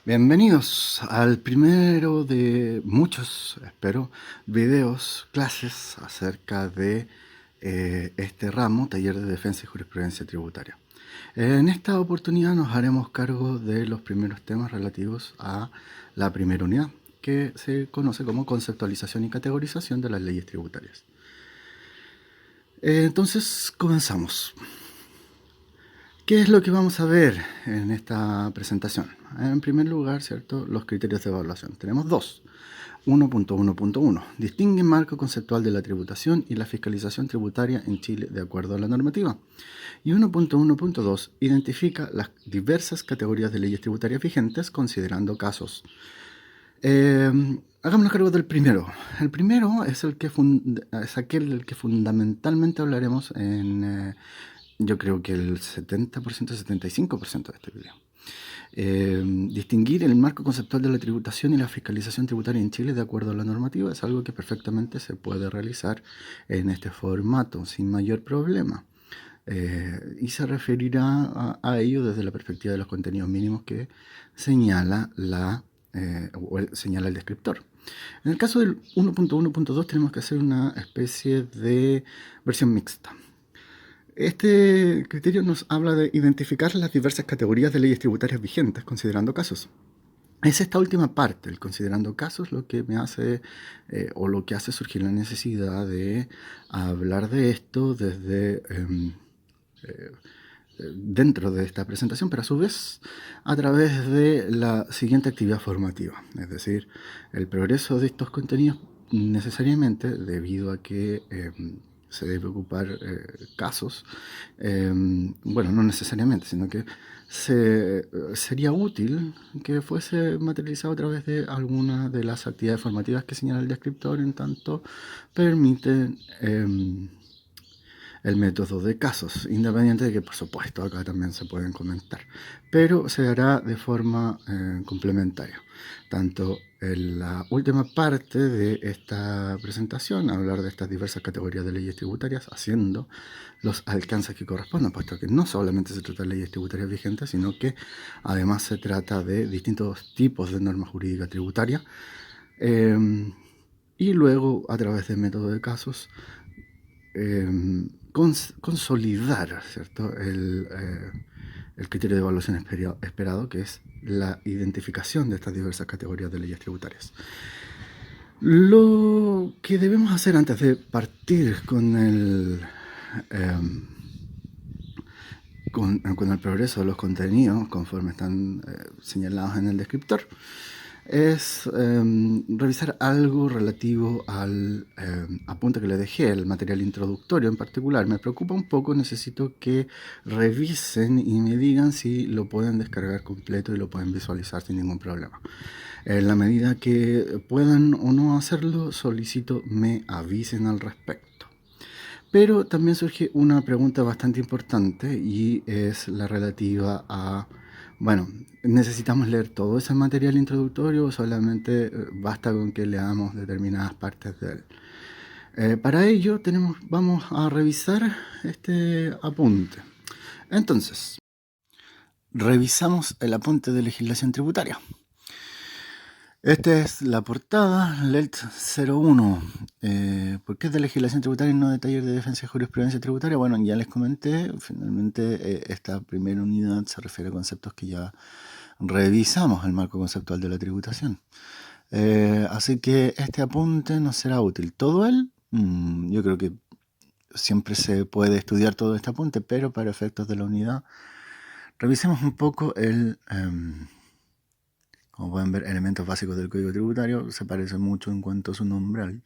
Bienvenidos al primero de muchos, espero, videos, clases acerca de este ramo, Taller de Defensa y Jurisprudencia Tributaria. En esta oportunidad nos haremos cargo de los primeros temas relativos a la primera unidad, que se conoce como conceptualización y categorización de las leyes tributarias. Entonces, comenzamos. ¿Qué es lo que vamos a ver en esta presentación? En primer lugar, ¿cierto?, los criterios de evaluación. Tenemos dos. 1.1.1. Distingue marco conceptual de la tributación y la fiscalización tributaria en Chile de acuerdo a la normativa. Y 1.1.2. Identifica las diversas categorías de leyes tributarias vigentes considerando casos. Hagámonos cargo del primero. El primero es aquel del que fundamentalmente hablaremos en... yo creo que el 70%, 75% de este video. Distinguir el marco conceptual de la tributación y la fiscalización tributaria en Chile de acuerdo a la normativa es algo que perfectamente se puede realizar en este formato sin mayor problema. Y se referirá a ello desde la perspectiva de los contenidos mínimos que señala señala el descriptor. En el caso del 1.1.2 tenemos que hacer una especie de versión mixta. Este criterio nos habla de identificar las diversas categorías de leyes tributarias vigentes, considerando casos. Es esta última parte, el considerando casos, lo que me hace o lo que hace surgir la necesidad de hablar de esto desde dentro de esta presentación, pero a su vez a través de la siguiente actividad formativa, es decir, el progreso de estos contenidos necesariamente debido a que se debe ocupar casos, bueno, no necesariamente, sino que sería útil que fuese materializado a través de alguna de las actividades formativas que señala el descriptor, en tanto permiten el método de casos, independiente de que, por supuesto, acá también se pueden comentar, pero se hará de forma complementaria. Tanto en la última parte de esta presentación, hablar de estas diversas categorías de leyes tributarias, haciendo los alcances que correspondan, puesto que no solamente se trata de leyes tributarias vigentes, sino que además se trata de distintos tipos de normas jurídicas tributarias, y luego, a través del método de casos, consolidar, ¿cierto?, el criterio de evaluación esperado, que es la identificación de estas diversas categorías de leyes tributarias. Lo que debemos hacer antes de partir con el progreso de los contenidos, conforme están señalados en el descriptor, es revisar algo relativo al apunte que le dejé, el material introductorio en particular. Me preocupa un poco, necesito que revisen y me digan si lo pueden descargar completo y lo pueden visualizar sin ningún problema. En la medida que puedan o no hacerlo, solicito me avisen al respecto. Pero también surge una pregunta bastante importante y es la relativa a... Bueno, ¿necesitamos leer todo ese material introductorio o solamente basta con que leamos determinadas partes de él? Para ello vamos a revisar este apunte. Entonces, revisamos el apunte de legislación tributaria. Esta es la portada, LELT 01. ¿Por qué es de legislación tributaria y no de taller de defensa y jurisprudencia tributaria? Bueno, ya les comenté, finalmente esta primera unidad se refiere a conceptos que ya revisamos, el marco conceptual de la tributación. Así que este apunte nos será útil. ¿Todo él? Yo creo que siempre se puede estudiar todo este apunte, pero para efectos de la unidad, revisemos un poco como pueden ver, elementos básicos del Código Tributario. Se parece mucho en cuanto a su nombre al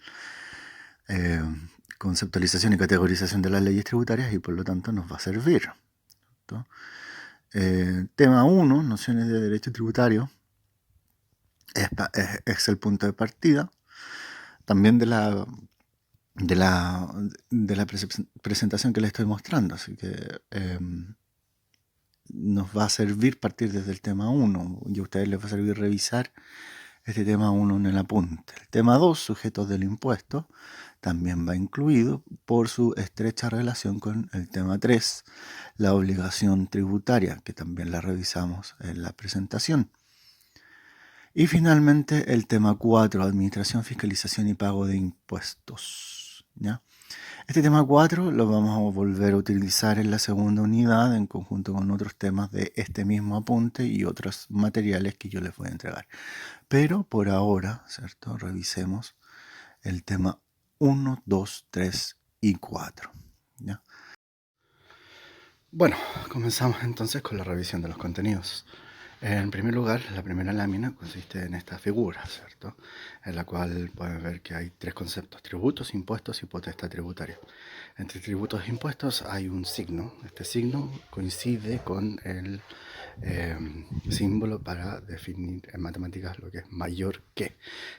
conceptualización y categorización de las leyes tributarias, y por lo tanto nos va a servir. Tema 1, nociones de derecho tributario, es el punto de partida también de la presentación que les estoy mostrando, así que nos va a servir partir desde el tema 1 y a ustedes les va a servir revisar este tema 1 en el apunte. El tema 2, sujetos del impuesto, también va incluido por su estrecha relación con el tema 3, la obligación tributaria, que también la revisamos en la presentación. Y finalmente el tema 4, administración, fiscalización y pago de impuestos. ¿Ya? Este tema 4 lo vamos a volver a utilizar en la segunda unidad en conjunto con otros temas de este mismo apunte y otros materiales que yo les voy a entregar. Pero por ahora, ¿cierto? Revisemos el tema 1, 2, 3 y 4. ¿Ya? Bueno, comenzamos entonces con la revisión de los contenidos. En primer lugar, la primera lámina consiste en esta figura, ¿cierto? En la cual pueden ver que hay tres conceptos: tributos, impuestos y potestad tributaria. Entre tributos e impuestos hay un signo. Este signo coincide con el símbolo para definir en matemáticas lo que es mayor que.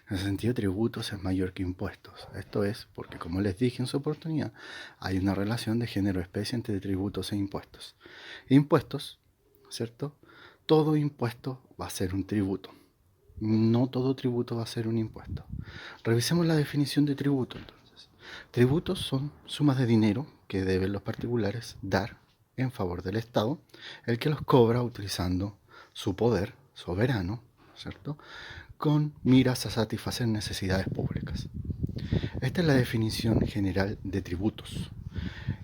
En ese sentido, tributos es mayor que impuestos. Esto es porque, como les dije en su oportunidad, hay una relación de género-especie entre tributos e impuestos. Impuestos, ¿cierto? Todo impuesto va a ser un tributo. No todo tributo va a ser un impuesto. Revisemos la definición de tributo entonces. Tributos son sumas de dinero que deben los particulares dar en favor del Estado, el que los cobra utilizando su poder soberano, ¿cierto?, con miras a satisfacer necesidades públicas. Esta es la definición general de tributos.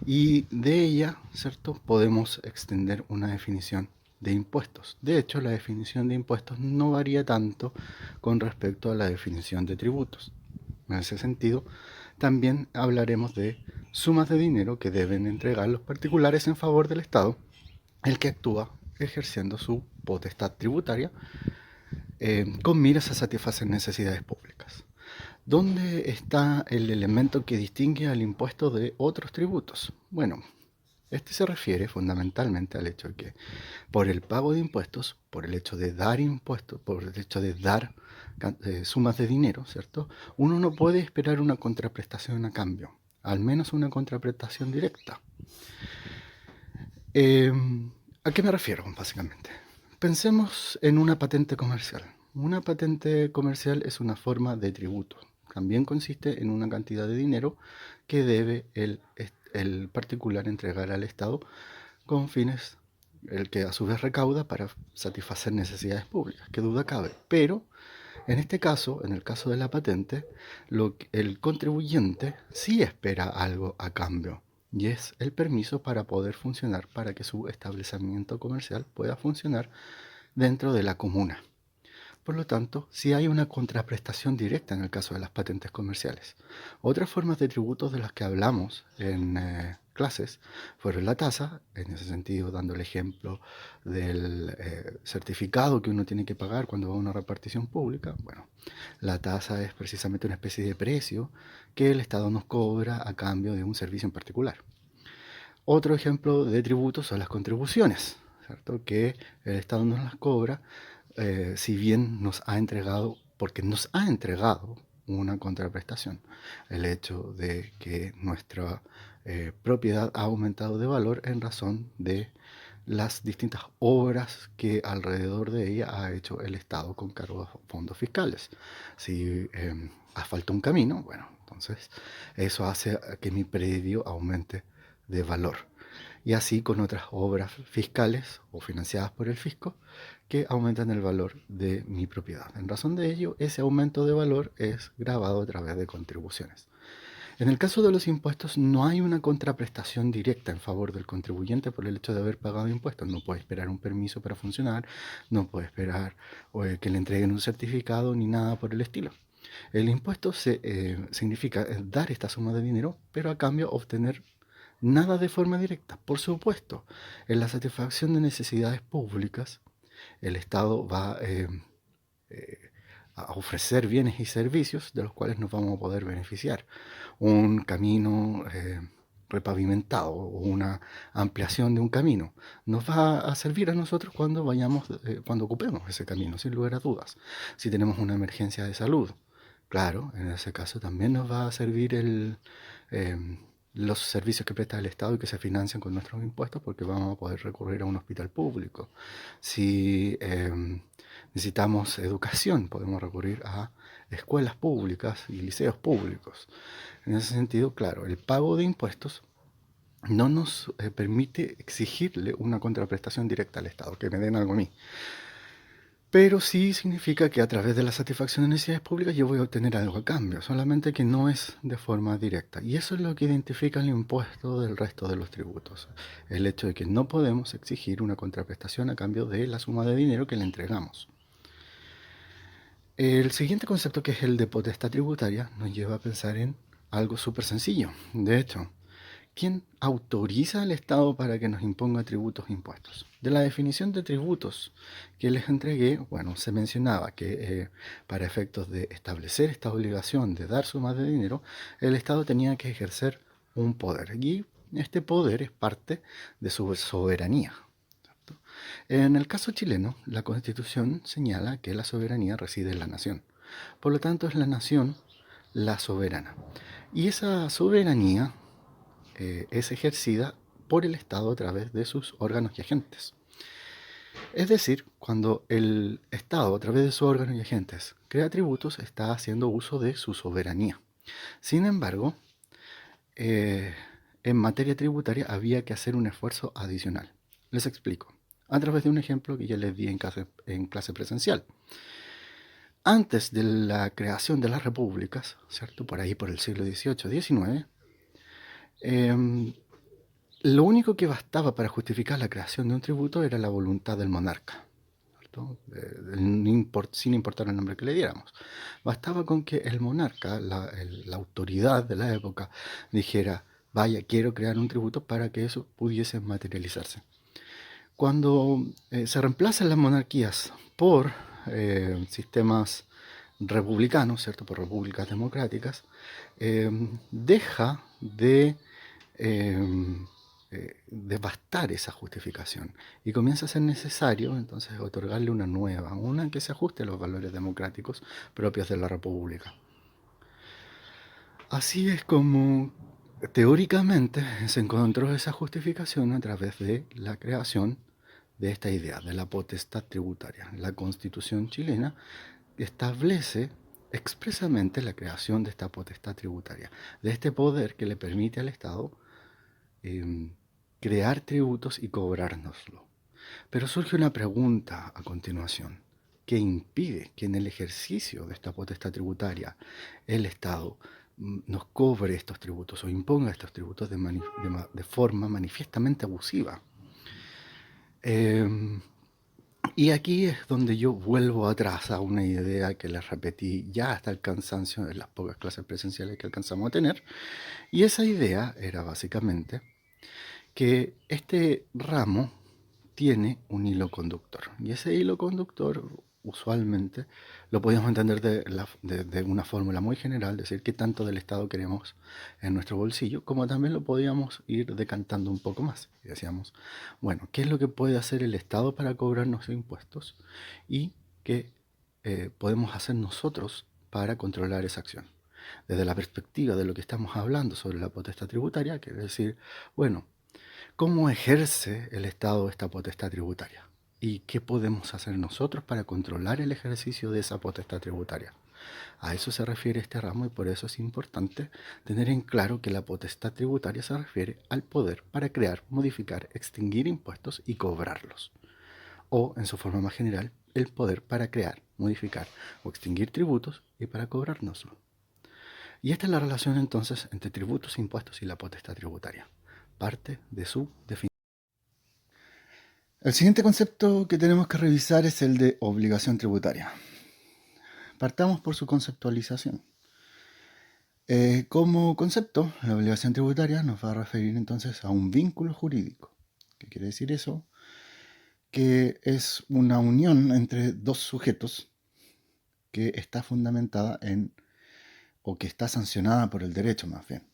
Y de ella, ¿cierto?, podemos extender una definición de impuestos. De hecho, la definición de impuestos no varía tanto con respecto a la definición de tributos. En ese sentido, también hablaremos de sumas de dinero que deben entregar los particulares en favor del Estado, el que actúa ejerciendo su potestad tributaria con miras a satisfacer necesidades públicas. ¿Dónde está el elemento que distingue al impuesto de otros tributos? Bueno, este se refiere fundamentalmente al hecho de que por el pago de impuestos, por el hecho de dar impuestos, por el hecho de dar sumas de dinero, ¿cierto?, uno no puede esperar una contraprestación a cambio, al menos una contraprestación directa. ¿A qué me refiero, básicamente? Pensemos en una patente comercial. Una patente comercial es una forma de tributo. También consiste en una cantidad de dinero que debe el particular entregar al Estado con fines, el que a su vez recauda para satisfacer necesidades públicas, qué duda cabe. Pero en este caso, en el caso de la patente, el contribuyente sí espera algo a cambio, y es el permiso para poder funcionar, para que su establecimiento comercial pueda funcionar dentro de la comuna. Por lo tanto, sí hay una contraprestación directa en el caso de las patentes comerciales. Otras formas de tributos de las que hablamos en clases fueron la tasa, en ese sentido dando el ejemplo del certificado que uno tiene que pagar cuando va a una repartición pública. Bueno, la tasa es precisamente una especie de precio que el Estado nos cobra a cambio de un servicio en particular. Otro ejemplo de tributos son las contribuciones, ¿cierto?, que el Estado nos las cobra si bien nos ha entregado, porque nos ha entregado una contraprestación, el hecho de que nuestra propiedad ha aumentado de valor en razón de las distintas obras que alrededor de ella ha hecho el Estado con cargo a fondos fiscales. Si asfalta un camino, bueno, entonces eso hace que mi predio aumente de valor. Y así con otras obras fiscales o financiadas por el fisco que aumentan el valor de mi propiedad. En razón de ello, ese aumento de valor es grabado a través de contribuciones. En el caso de los impuestos, no hay una contraprestación directa en favor del contribuyente por el hecho de haber pagado impuestos. No puede esperar un permiso para funcionar, no puede esperar que le entreguen un certificado ni nada por el estilo. El impuesto significa dar esta suma de dinero, pero a cambio obtener nada de forma directa. Por supuesto, en la satisfacción de necesidades públicas, el Estado va a ofrecer bienes y servicios de los cuales nos vamos a poder beneficiar. Un camino repavimentado o una ampliación de un camino nos va a servir a nosotros cuando vayamos, cuando ocupemos ese camino, sin lugar a dudas. Si tenemos una emergencia de salud, claro, en ese caso también nos va a servir los servicios que presta el Estado y que se financian con nuestros impuestos, porque vamos a poder recurrir a un hospital público. Si necesitamos educación, podemos recurrir a escuelas públicas y liceos públicos. En ese sentido, claro, el pago de impuestos no nos permite exigirle una contraprestación directa al Estado, que me den algo a mí. Pero sí significa que a través de la satisfacción de necesidades públicas yo voy a obtener algo a cambio, solamente que no es de forma directa. Y eso es lo que identifica el impuesto del resto de los tributos. El hecho de que no podemos exigir una contraprestación a cambio de la suma de dinero que le entregamos. El siguiente concepto, que es el de potestad tributaria, nos lleva a pensar en algo súper sencillo. De hecho, ¿quién autoriza al Estado para que nos imponga tributos e impuestos? De la definición de tributos que les entregué, bueno, se mencionaba que para efectos de establecer esta obligación de dar sumas de dinero, el Estado tenía que ejercer un poder. Y este poder es parte de su soberanía. ¿Cierto? En el caso chileno, la Constitución señala que la soberanía reside en la nación. Por lo tanto, es la nación la soberana. Y esa soberanía es ejercida por el Estado a través de sus órganos y agentes. Es decir, cuando el Estado a través de sus órganos y agentes crea tributos, está haciendo uso de su soberanía. Sin embargo, eh, en materia tributaria había que hacer un esfuerzo adicional. Les explico, a través de un ejemplo que ya les di en clase presencial. Antes de la creación de las repúblicas, ¿cierto? Por ahí por el siglo XVIII-XIX, lo único que bastaba para justificar la creación de un tributo era la voluntad del monarca, ¿cierto? Sin importar el nombre que le diéramos. Bastaba con que el monarca, la autoridad de la época, dijera, vaya, quiero crear un tributo, para que eso pudiese materializarse. Cuando se reemplazan las monarquías por sistemas republicanos, ¿cierto? Por repúblicas democráticas, deja de devastar esa justificación y comienza a ser necesario entonces otorgarle una nueva, una que se ajuste a los valores democráticos propios de la república. Así es como teóricamente se encontró esa justificación a través de la creación de esta idea de la potestad tributaria. La Constitución chilena establece expresamente la creación de esta potestad tributaria, de este poder que le permite al Estado eh, crear tributos y cobrárnoslo. Pero surge una pregunta a continuación, que impide que en el ejercicio de esta potestad tributaria el Estado nos cobre estos tributos o imponga estos tributos de forma manifiestamente abusiva. Y aquí es donde yo vuelvo atrás a una idea que les repetí ya hasta el cansancio en las pocas clases presenciales que alcanzamos a tener, y esa idea era básicamente que este ramo tiene un hilo conductor. Y ese hilo conductor usualmente lo podemos entender de una fórmula muy general, decir qué tanto del Estado queremos en nuestro bolsillo, como también lo podíamos ir decantando un poco más. Y decíamos, bueno, ¿qué es lo que puede hacer el Estado para cobrarnos impuestos? Y qué podemos hacer nosotros para controlar esa acción. Desde la perspectiva de lo que estamos hablando sobre la potestad tributaria, quiere decir, bueno, ¿cómo ejerce el Estado esta potestad tributaria? ¿Y qué podemos hacer nosotros para controlar el ejercicio de esa potestad tributaria? A eso se refiere este ramo, y por eso es importante tener en claro que la potestad tributaria se refiere al poder para crear, modificar, extinguir impuestos y cobrarlos. O, en su forma más general, el poder para crear, modificar o extinguir tributos y para cobrárnoslo. Y esta es la relación entonces entre tributos, impuestos y la potestad tributaria. Parte de su definición. El siguiente concepto que tenemos que revisar es el de obligación tributaria. Partamos por su conceptualización. Como concepto, la obligación tributaria nos va a referir entonces a un vínculo jurídico. ¿Qué quiere decir eso? Que es una unión entre dos sujetos que está fundamentada en, o que está sancionada por el derecho más bien.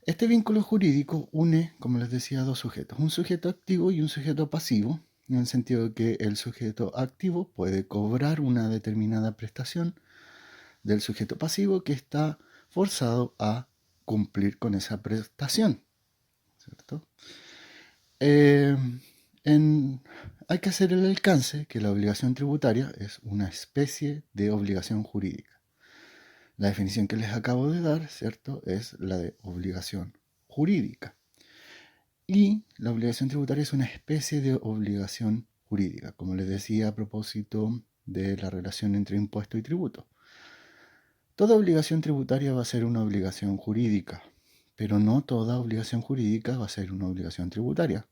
Este vínculo jurídico une, como les decía, dos sujetos, un sujeto activo y un sujeto pasivo, en el sentido de que el sujeto activo puede cobrar una determinada prestación del sujeto pasivo que está forzado a cumplir con esa prestación, ¿cierto? Eh, hay que hacer el alcance que la obligación tributaria es una especie de obligación jurídica. La definición que les acabo de dar, ¿cierto?, es la de obligación jurídica. Y la obligación tributaria es una especie de obligación jurídica, como les decía a propósito de la relación entre impuesto y tributo. Toda obligación tributaria va a ser una obligación jurídica, pero no toda obligación jurídica va a ser una obligación tributaria.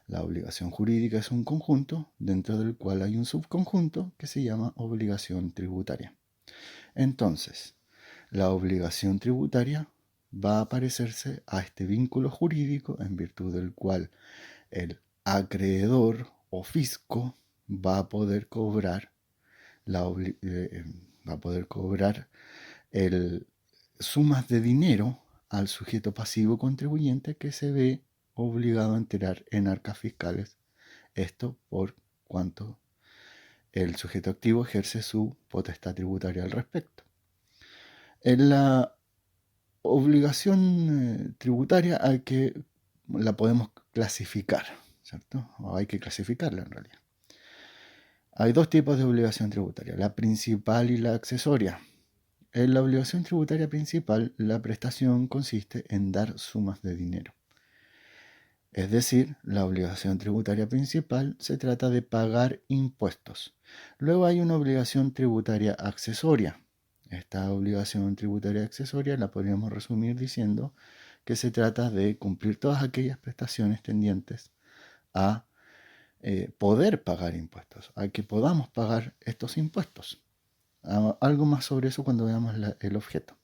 La obligación jurídica es un conjunto dentro del cual hay un subconjunto que se llama obligación tributaria. Entonces, la obligación tributaria va a parecerse a este vínculo jurídico en virtud del cual el acreedor o fisco va a poder cobrar va a poder cobrar sumas de dinero al sujeto pasivo contribuyente que se ve obligado a enterar en arcas fiscales. Esto por cuanto el sujeto activo ejerce su potestad tributaria al respecto. En la obligación tributaria la podemos clasificar, ¿cierto? O hay que clasificarla en realidad. Hay dos tipos de obligación tributaria, la principal y la accesoria. En la obligación tributaria principal, la prestación consiste en dar sumas de dinero. Es decir, la obligación tributaria principal se trata de pagar impuestos. Luego hay una obligación tributaria accesoria. Esta obligación tributaria accesoria la podríamos resumir diciendo que se trata de cumplir todas aquellas prestaciones tendientes a poder pagar impuestos, a que podamos pagar estos impuestos. Algo más sobre eso cuando veamos el objeto.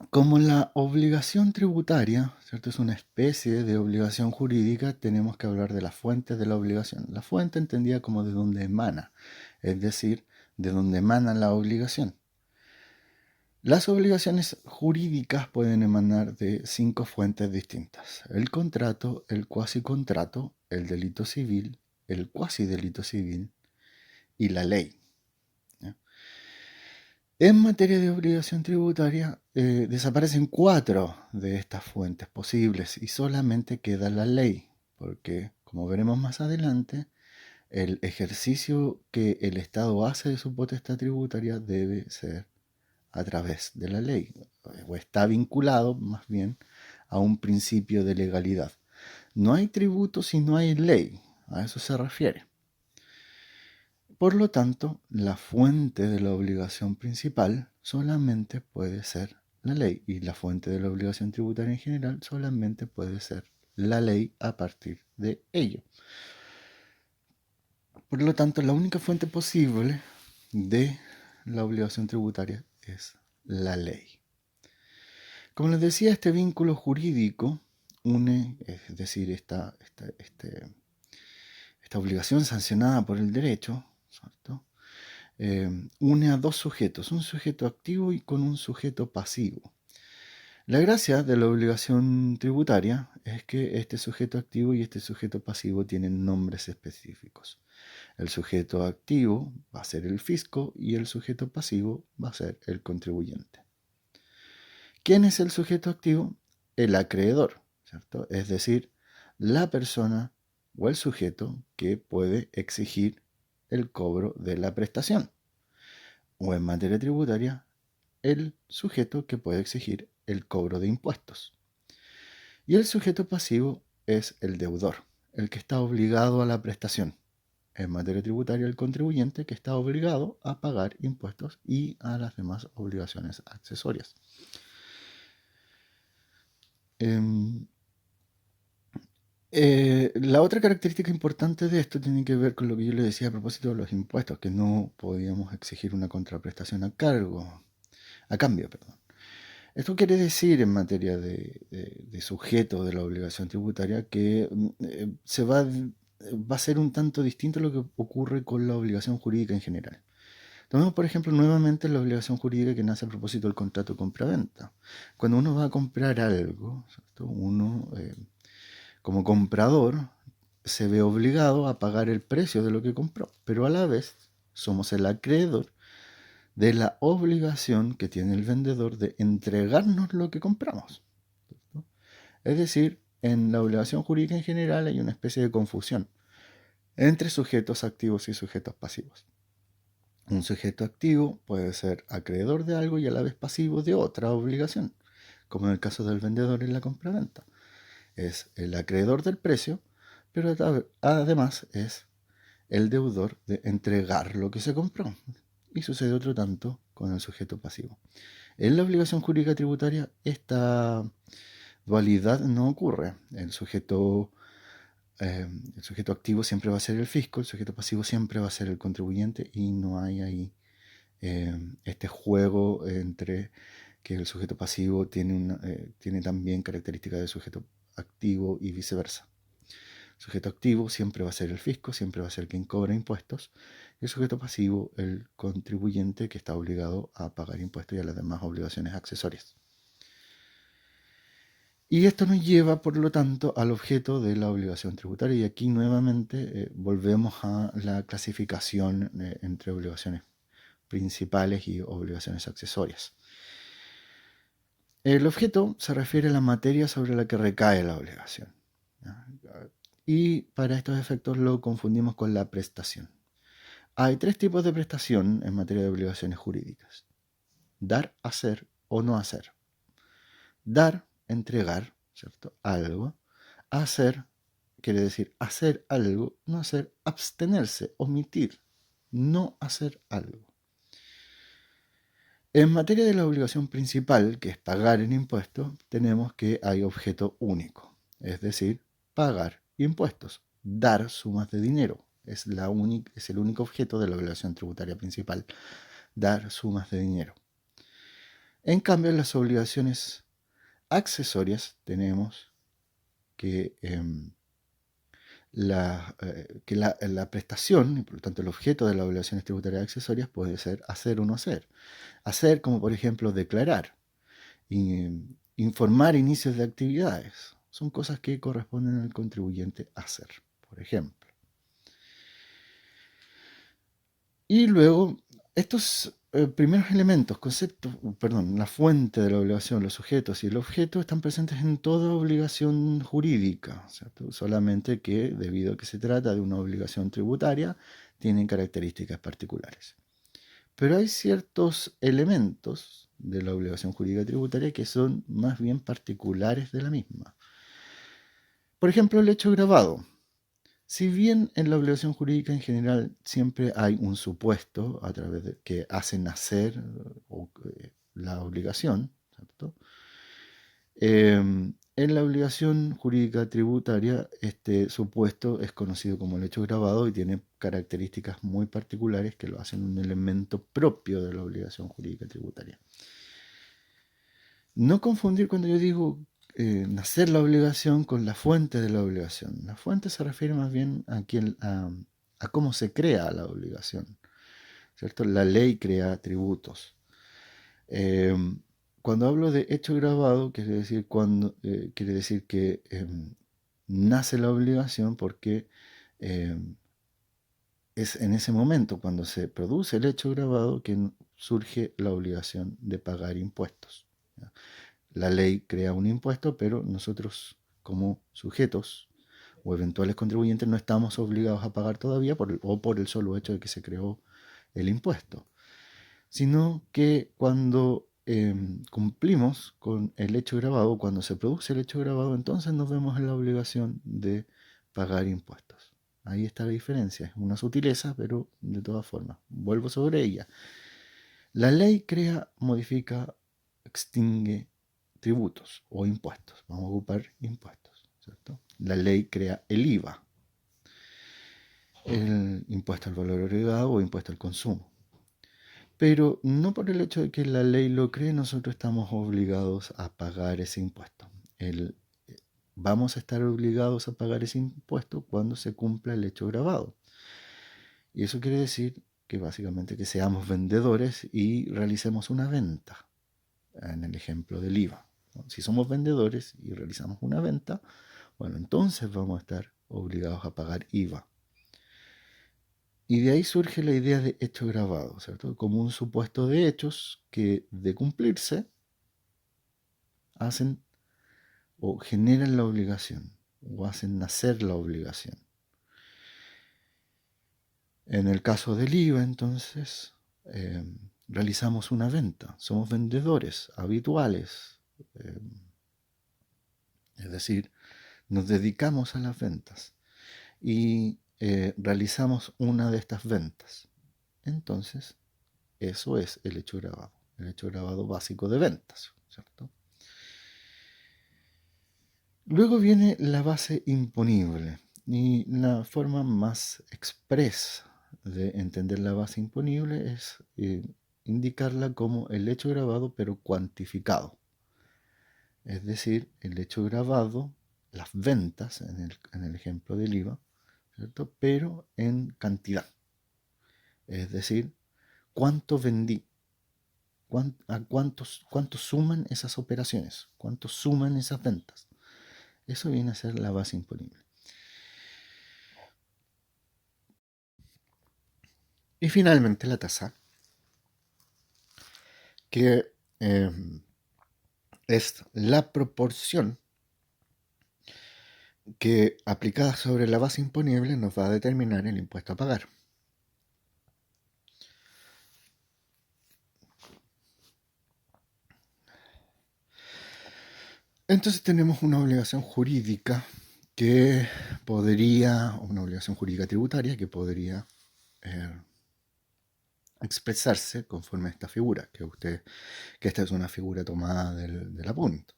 Como la obligación tributaria, ¿cierto?, es una especie de obligación jurídica, tenemos que hablar de las fuentes de la obligación. La fuente entendida como de donde emana, es decir, de donde emana la obligación. Las obligaciones jurídicas pueden emanar de 5 fuentes distintas: el contrato, el cuasicontrato, el delito civil, el cuasidelito civil y la ley. En materia de obligación tributaria, desaparecen 4 de estas fuentes posibles y solamente queda la ley, porque, como veremos más adelante, el ejercicio que el Estado hace de su potestad tributaria debe ser a través de la ley, o está vinculado más bien a un principio de legalidad. No hay tributo si no hay ley, a eso se refiere. Por lo tanto, la fuente de la obligación principal solamente puede ser la ley, y la fuente de la obligación tributaria en general solamente puede ser la ley a partir de ello. Por lo tanto, la única fuente posible de la obligación tributaria es la ley. Como les decía, este vínculo jurídico une, es decir, esta obligación sancionada por el derecho, ¿cierto?, une a dos sujetos, un sujeto activo y con un sujeto pasivo. La gracia de la obligación tributaria es que este sujeto activo y este sujeto pasivo tienen nombres específicos. El sujeto activo va a ser el fisco y el sujeto pasivo va a ser el contribuyente. ¿Quién es el sujeto activo? El acreedor, ¿cierto? Es decir, la persona o el sujeto que puede exigir el cobro de la prestación. O en materia tributaria, el sujeto que puede exigir el cobro de impuestos. Y el sujeto pasivo es el deudor, el que está obligado a la prestación. En materia tributaria, el contribuyente que está obligado a pagar impuestos y a las demás obligaciones accesorias. La otra característica importante de esto tiene que ver con lo que yo le decía a propósito de los impuestos, que no podíamos exigir una contraprestación a cambio. Esto quiere decir, en materia de sujeto de la obligación tributaria, que va a ser un tanto distinto a lo que ocurre con la obligación jurídica en general. Tomemos, por ejemplo, nuevamente la obligación jurídica que nace a propósito del contrato de compra-venta. Cuando uno va a comprar algo, ¿cierto?, uno, como comprador, se ve obligado a pagar el precio de lo que compró, pero a la vez somos el acreedor de la obligación que tiene el vendedor de entregarnos lo que compramos, ¿cierto? Es decir, en la obligación jurídica en general hay una especie de confusión entre sujetos activos y sujetos pasivos. Un sujeto activo puede ser acreedor de algo y a la vez pasivo de otra obligación, como en el caso del vendedor en la compraventa. Es el acreedor del precio, pero además es el deudor de entregar lo que se compró. Y sucede otro tanto con el sujeto pasivo. En la obligación jurídica tributaria esta dualidad no ocurre. El sujeto activo siempre va a ser el fisco, el sujeto pasivo siempre va a ser el contribuyente y no hay ahí este juego entre que el sujeto pasivo tiene también características de sujeto activo y viceversa. El sujeto activo siempre va a ser el fisco, siempre va a ser quien cobra impuestos, y el sujeto pasivo el contribuyente que está obligado a pagar impuestos y a las demás obligaciones accesorias. Y esto nos lleva, por lo tanto, al objeto de la obligación tributaria. Y aquí nuevamente volvemos a la clasificación entre obligaciones principales y obligaciones accesorias. El objeto se refiere a la materia sobre la que recae la obligación, ¿ya? Y para estos efectos lo confundimos con la prestación. Hay tres tipos de prestación en materia de obligaciones jurídicas: dar, hacer o no hacer. Dar, entregar, ¿cierto?, algo. Hacer quiere decir hacer algo, no hacer, abstenerse, omitir, no hacer algo. En materia de la obligación principal, que es pagar el impuesto, tenemos que hay objeto único, es decir, pagar impuestos, dar sumas de dinero. Es el único objeto de la obligación tributaria principal, dar sumas de dinero. En cambio, en las obligaciones accesorias tenemos que la prestación, y por lo tanto el objeto de las obligaciones tributarias accesorias, puede ser hacer o no hacer. Hacer, como por ejemplo declarar, informar inicios de actividades, son cosas que corresponden al contribuyente hacer, por ejemplo. Y luego, estos primeros elementos, conceptos, la fuente de la obligación, los sujetos y el objeto están presentes en toda obligación jurídica, ¿cierto? Solamente que, debido a que se trata de una obligación tributaria, tienen características particulares. Pero hay ciertos elementos de la obligación jurídica tributaria que son más bien particulares de la misma. Por ejemplo, el hecho grabado. Si bien en la obligación jurídica en general siempre hay un supuesto a través de que hace nacer la obligación, ¿cierto? En la obligación jurídica tributaria, este supuesto es conocido como el hecho grabado y tiene características muy particulares que lo hacen un elemento propio de la obligación jurídica tributaria. No confundir cuando yo digo nacer la obligación con la fuente de la obligación. La fuente se refiere más bien a cómo se crea la obligación, ¿cierto? La ley crea tributos. Cuando hablo de hecho grabado, quiere decir que nace la obligación porque es en ese momento, cuando se produce el hecho grabado, que surge la obligación de pagar impuestos, ¿ya? La ley crea un impuesto, pero nosotros como sujetos o eventuales contribuyentes no estamos obligados a pagar todavía por el solo hecho de que se creó el impuesto, sino que cuando cumplimos con el hecho grabado, cuando se produce el hecho grabado, entonces nos vemos en la obligación de pagar impuestos. Ahí está la diferencia, es una sutileza, pero de todas formas, vuelvo sobre ella. La ley crea, modifica, extingue tributos o impuestos. Vamos a ocupar impuestos, ¿cierto? La ley crea el IVA, el impuesto al valor agregado o impuesto al consumo. Pero no por el hecho de que la ley lo cree, nosotros estamos obligados a pagar ese impuesto. Vamos a estar obligados a pagar ese impuesto cuando se cumpla el hecho grabado. Y eso quiere decir que básicamente que seamos vendedores y realicemos una venta, en el ejemplo del IVA. Si somos vendedores y realizamos una venta, bueno, entonces vamos a estar obligados a pagar IVA. Y de ahí surge la idea de hecho grabado, ¿cierto? Como un supuesto de hechos que, de cumplirse, hacen o generan la obligación o hacen nacer la obligación. En el caso del IVA, entonces, realizamos una venta, somos vendedores habituales, es decir, nos dedicamos a las ventas. y realizamos una de estas ventas. Entonces, eso es el hecho grabado básico de ventas, ¿cierto? Luego viene la base imponible, y la forma más expresa de entender la base imponible es indicarla como el hecho grabado pero cuantificado. Es decir, el hecho grabado, las ventas en el ejemplo del IVA, ¿cierto? Pero en cantidad. Es decir, cuánto vendí, cuánto suman esas operaciones, cuánto suman esas ventas. Eso viene a ser la base imponible. Y finalmente la tasa, que es la proporción que aplicada sobre la base imponible nos va a determinar el impuesto a pagar. Entonces tenemos una obligación jurídica una obligación jurídica tributaria que podría expresarse conforme a esta figura, que esta es una figura tomada del apunto.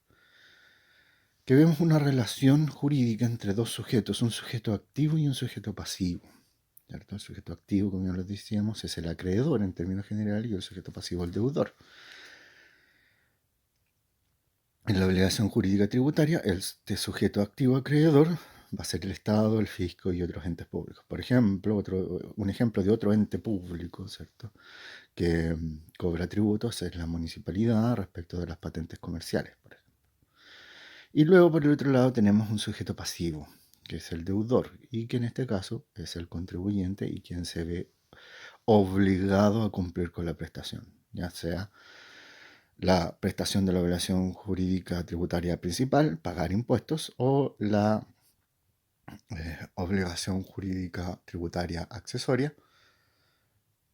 Que vemos una relación jurídica entre dos sujetos, un sujeto activo y un sujeto pasivo. ¿Cierto? El sujeto activo, como ya lo decíamos, es el acreedor en términos generales y el sujeto pasivo el deudor. En la obligación jurídica tributaria, este sujeto activo acreedor va a ser el Estado, el fisco y otros entes públicos. Por ejemplo, un ejemplo de otro ente público, ¿cierto?, que cobra tributos es la municipalidad respecto de las patentes comerciales, por ejemplo. Y luego, por el otro lado, tenemos un sujeto pasivo, que es el deudor, y que en este caso es el contribuyente y quien se ve obligado a cumplir con la prestación, ya sea la prestación de la obligación jurídica tributaria principal, pagar impuestos, o la obligación jurídica tributaria accesoria,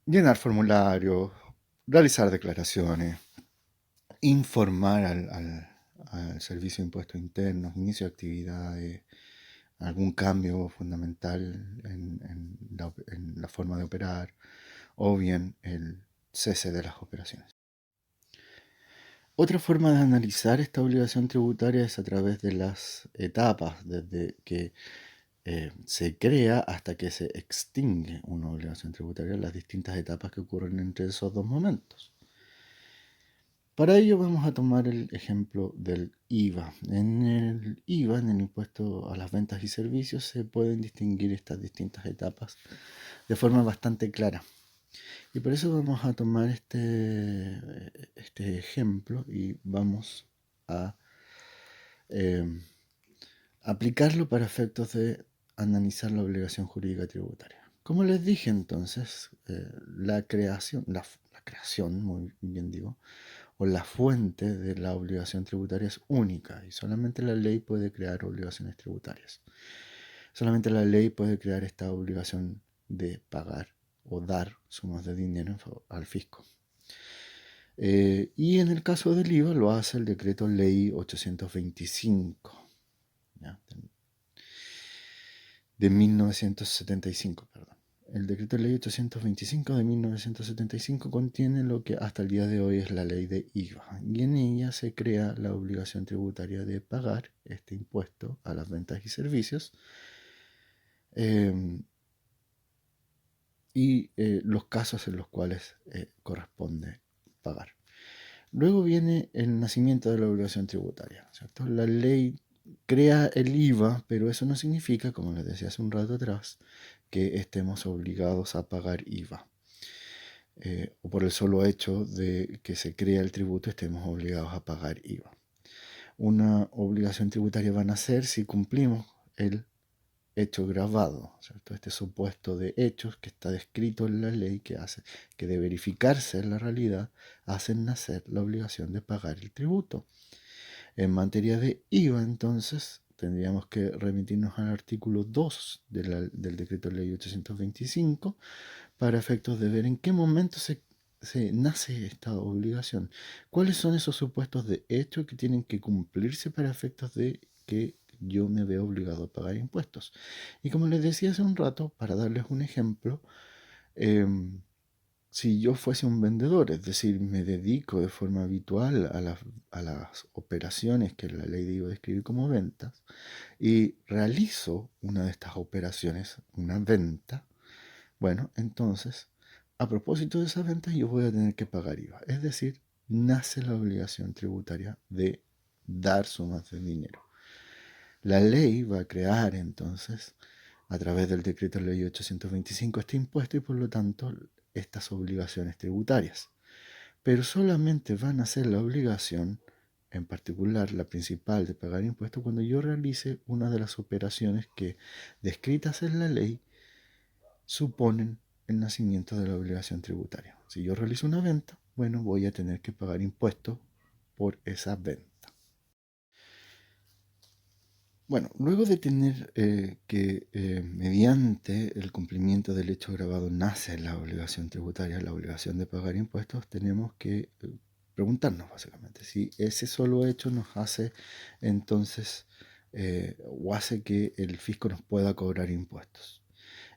llenar formularios, realizar declaraciones, informar al Servicio de Impuestos Internos, inicio de actividades, algún cambio fundamental en la forma de operar, o bien el cese de las operaciones. Otra forma de analizar esta obligación tributaria es a través de las etapas, desde que se crea hasta que se extingue una obligación tributaria, las distintas etapas que ocurren entre esos dos momentos. Para ello vamos a tomar el ejemplo del IVA. En el IVA, en el impuesto a las ventas y servicios, se pueden distinguir estas distintas etapas de forma bastante clara. Y por eso vamos a tomar este ejemplo y vamos a aplicarlo para efectos de analizar la obligación jurídica tributaria. Como les dije entonces, la creación, muy bien digo, o la fuente de la obligación tributaria es única y solamente la ley puede crear obligaciones tributarias. Solamente la ley puede crear esta obligación de pagar o dar sumas de dinero al fisco. Y en el caso del IVA lo hace el decreto ley 825, ¿ya?, de 1975, perdón. El decreto ley 825 de 1975 contiene lo que hasta el día de hoy es la ley de IVA, y en ella se crea la obligación tributaria de pagar este impuesto a las ventas y servicios, y los casos en los cuales corresponde pagar. Luego viene el nacimiento de la obligación tributaria, ¿cierto? La ley crea el IVA, pero eso no significa, como les decía hace un rato atrás, que estemos obligados a pagar IVA. O por el solo hecho de que se crea el tributo estemos obligados a pagar IVA. Una obligación tributaria va a nacer si cumplimos el hecho grabado, ¿cierto? Este supuesto de hechos que está descrito en la ley que de verificarse en la realidad hacen nacer la obligación de pagar el tributo. En materia de IVA, entonces, tendríamos que remitirnos al artículo 2 del decreto ley 825 para efectos de ver en qué momento se nace esta obligación. ¿Cuáles son esos supuestos de hecho que tienen que cumplirse para efectos de que yo me veo obligado a pagar impuestos. Y como les decía hace un rato, para darles un ejemplo, si yo fuese un vendedor, es decir, me dedico de forma habitual a las operaciones que la ley de IVA describe como ventas, y realizo una de estas operaciones, una venta, bueno, entonces, a propósito de esa venta, yo voy a tener que pagar IVA. Es decir, nace la obligación tributaria de dar sumas de dinero. La ley va a crear entonces, a través del decreto ley 825, este impuesto y por lo tanto estas obligaciones tributarias. Pero solamente van a ser la obligación, en particular la principal de pagar impuestos, cuando yo realice una de las operaciones que, descritas en la ley, suponen el nacimiento de la obligación tributaria. Si yo realizo una venta, bueno, voy a tener que pagar impuestos por esa venta. Bueno, luego de tener que mediante el cumplimiento del hecho grabado nace la obligación tributaria, la obligación de pagar impuestos, tenemos que preguntarnos básicamente si ese solo hecho nos hace entonces o hace que el fisco nos pueda cobrar impuestos.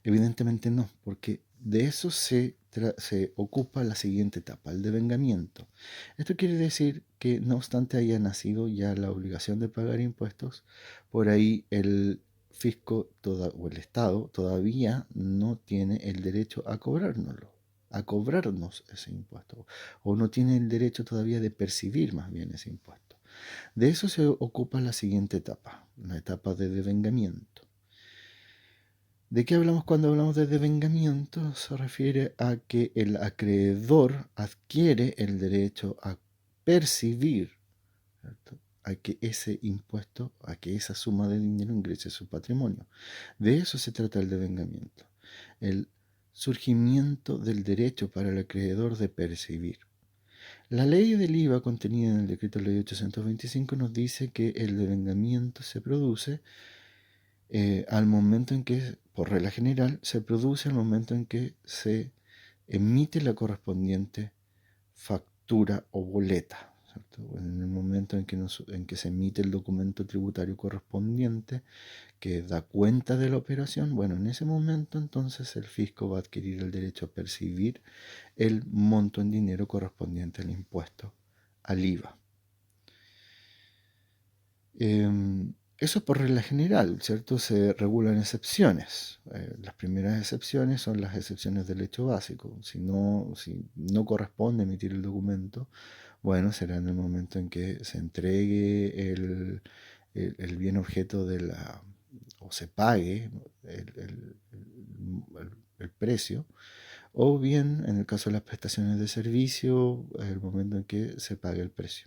Evidentemente no, porque de eso se ocupa la siguiente etapa, el devengamiento. Esto quiere decir que no obstante haya nacido ya la obligación de pagar impuestos, por ahí el fisco o el Estado todavía no tiene el derecho a cobrárnoslo, a cobrarnos ese impuesto, o no tiene el derecho todavía de percibir más bien ese impuesto. De eso se ocupa la siguiente etapa, la etapa de devengamiento. ¿De qué hablamos cuando hablamos de devengamiento? Se refiere a que el acreedor adquiere el derecho a percibir, ¿cierto?, a que ese impuesto, a que esa suma de dinero ingrese a su patrimonio. De eso se trata el devengamiento, el surgimiento del derecho para el acreedor de percibir. La ley del IVA contenida en el decreto ley 825 nos dice que el devengamiento se produce al momento en que, por regla general, se produce al momento en que se emite la correspondiente factura o boleta, ¿cierto? En el momento en que se emite el documento tributario correspondiente que da cuenta de la operación, bueno, en ese momento entonces el fisco va a adquirir el derecho a percibir el monto en dinero correspondiente al impuesto, al IVA. Eso por regla general, ¿cierto? Se regulan excepciones. Las primeras excepciones son las excepciones del hecho básico. Si no corresponde emitir el documento, bueno, será en el momento en que se entregue el bien objeto o se pague el precio, o bien, en el caso de las prestaciones de servicio, el momento en que se pague el precio.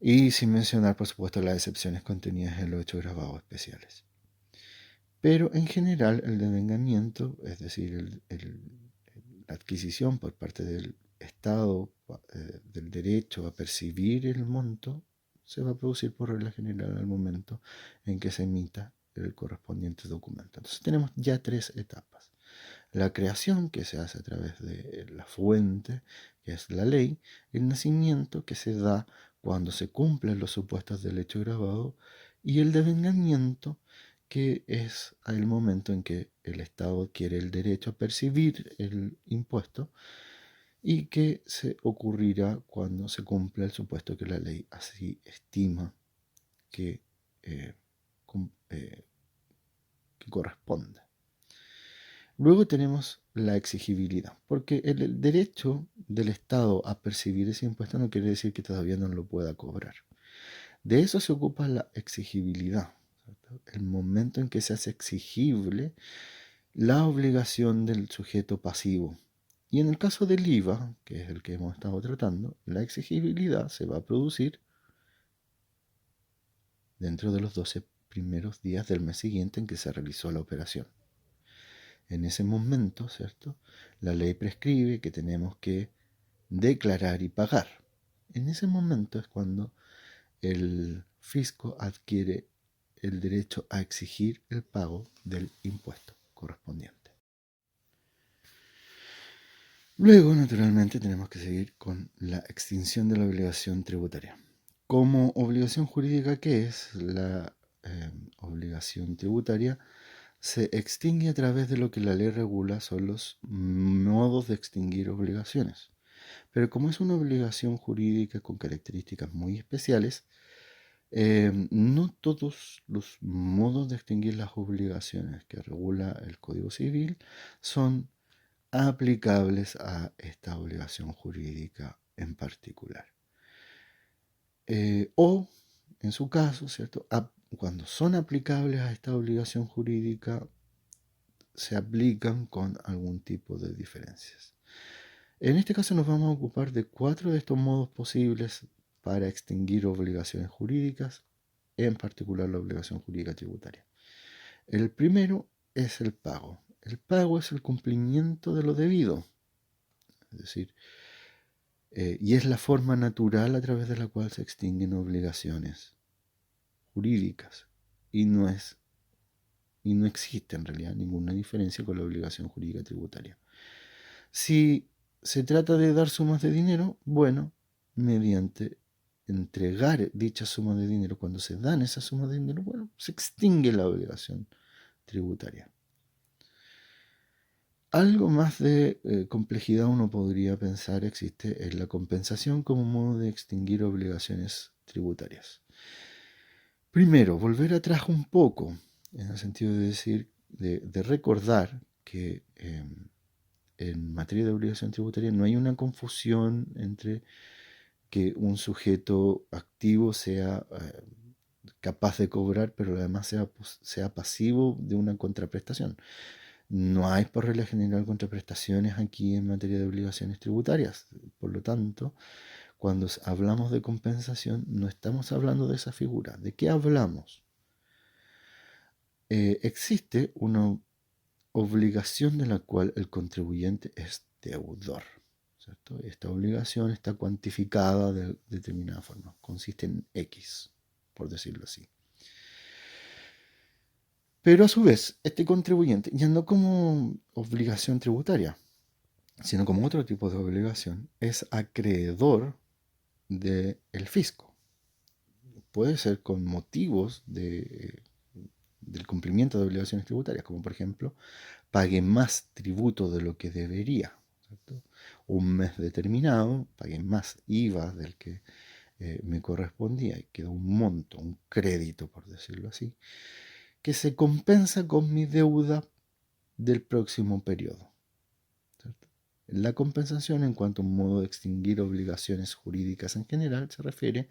Y sin mencionar, por supuesto, las excepciones contenidas en los hechos gravados especiales. Pero en general el devengamiento, es decir, la adquisición por parte del Estado del derecho a percibir el monto, se va a producir por regla general al momento en que se emita el correspondiente documento. Entonces tenemos ya tres etapas. La creación, que se hace a través de la fuente, que es la ley; el nacimiento, que se da cuando se cumplen los supuestos del hecho grabado; y el devengamiento, que es el momento en que el Estado adquiere el derecho a percibir el impuesto y que se ocurrirá cuando se cumpla el supuesto que la ley así estima que, eh, que corresponde. Luego tenemos la exigibilidad, porque el derecho del Estado a percibir ese impuesto no quiere decir que todavía no lo pueda cobrar. De eso se ocupa la exigibilidad, ¿cierto? El momento en que se hace exigible la obligación del sujeto pasivo. Y en el caso del IVA, que es el que hemos estado tratando, la exigibilidad se va a producir dentro de los 12 primeros días del mes siguiente en que se realizó la operación. En ese momento, ¿cierto?, la ley prescribe que tenemos que declarar y pagar. En ese momento es cuando el fisco adquiere el derecho a exigir el pago del impuesto correspondiente. Luego, naturalmente, tenemos que seguir con la extinción de la obligación tributaria. como obligación jurídica, ¿qué es? La obligación tributaria se extingue a través de lo que la ley regula, son los modos de extinguir obligaciones. Pero como es una obligación jurídica con características muy especiales, no todos los modos de extinguir las obligaciones que regula el Código Civil son aplicables a esta obligación jurídica en particular. O, en su caso, ¿cierto? Cuando son aplicables a esta obligación jurídica, se aplican con algún tipo de diferencias. En este caso nos vamos a ocupar de 4 de estos modos posibles para extinguir obligaciones jurídicas, en particular la obligación jurídica tributaria. El primero es el pago. El pago es el cumplimiento de lo debido, es decir, y es la forma natural a través de la cual se extinguen obligaciones jurídicas y no existe en realidad ninguna diferencia con la obligación jurídica tributaria. Si se trata de dar sumas de dinero, bueno, mediante entregar dichas sumas de dinero, cuando se dan esas sumas de dinero, bueno, se extingue la obligación tributaria. Algo más de complejidad uno podría pensar existe en la compensación como modo de extinguir obligaciones tributarias. Primero, volver atrás un poco, en el sentido de decir, de recordar que en materia de obligación tributaria no hay una confusión entre que un sujeto activo sea capaz de cobrar, pero además sea pasivo de una contraprestación. No hay por regla general contraprestaciones aquí en materia de obligaciones tributarias. Por lo tanto, cuando hablamos de compensación, no estamos hablando de esa figura. ¿De qué hablamos? Existe una obligación de la cual el contribuyente es deudor, ¿cierto? Esta obligación está cuantificada de determinada forma, consiste en X, por decirlo así. Pero a su vez, este contribuyente, ya no como obligación tributaria, sino como otro tipo de obligación, es acreedor del fisco. Puede ser con motivos del cumplimiento de obligaciones tributarias, como por ejemplo, pague más tributo de lo que debería, ¿cierto? Un mes determinado, pague más IVA del que me correspondía y queda un monto, un crédito, por decirlo así, que se compensa con mi deuda del próximo periodo, ¿cierto? La compensación, en cuanto a un modo de extinguir obligaciones jurídicas en general, se refiere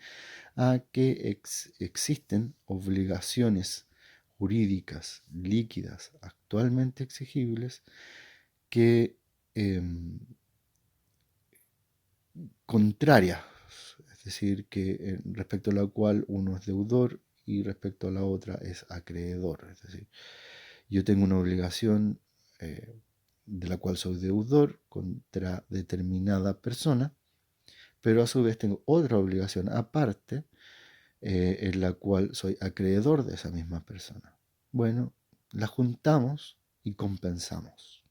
a que existen obligaciones jurídicas líquidas actualmente exigibles que contrarias, es decir, que respecto a la cual uno es deudor y respecto a la otra es acreedor. Es decir, yo tengo una obligación de la cual soy deudor contra determinada persona, pero a su vez tengo otra obligación aparte en la cual soy acreedor de esa misma persona. Bueno, la juntamos y compensamos.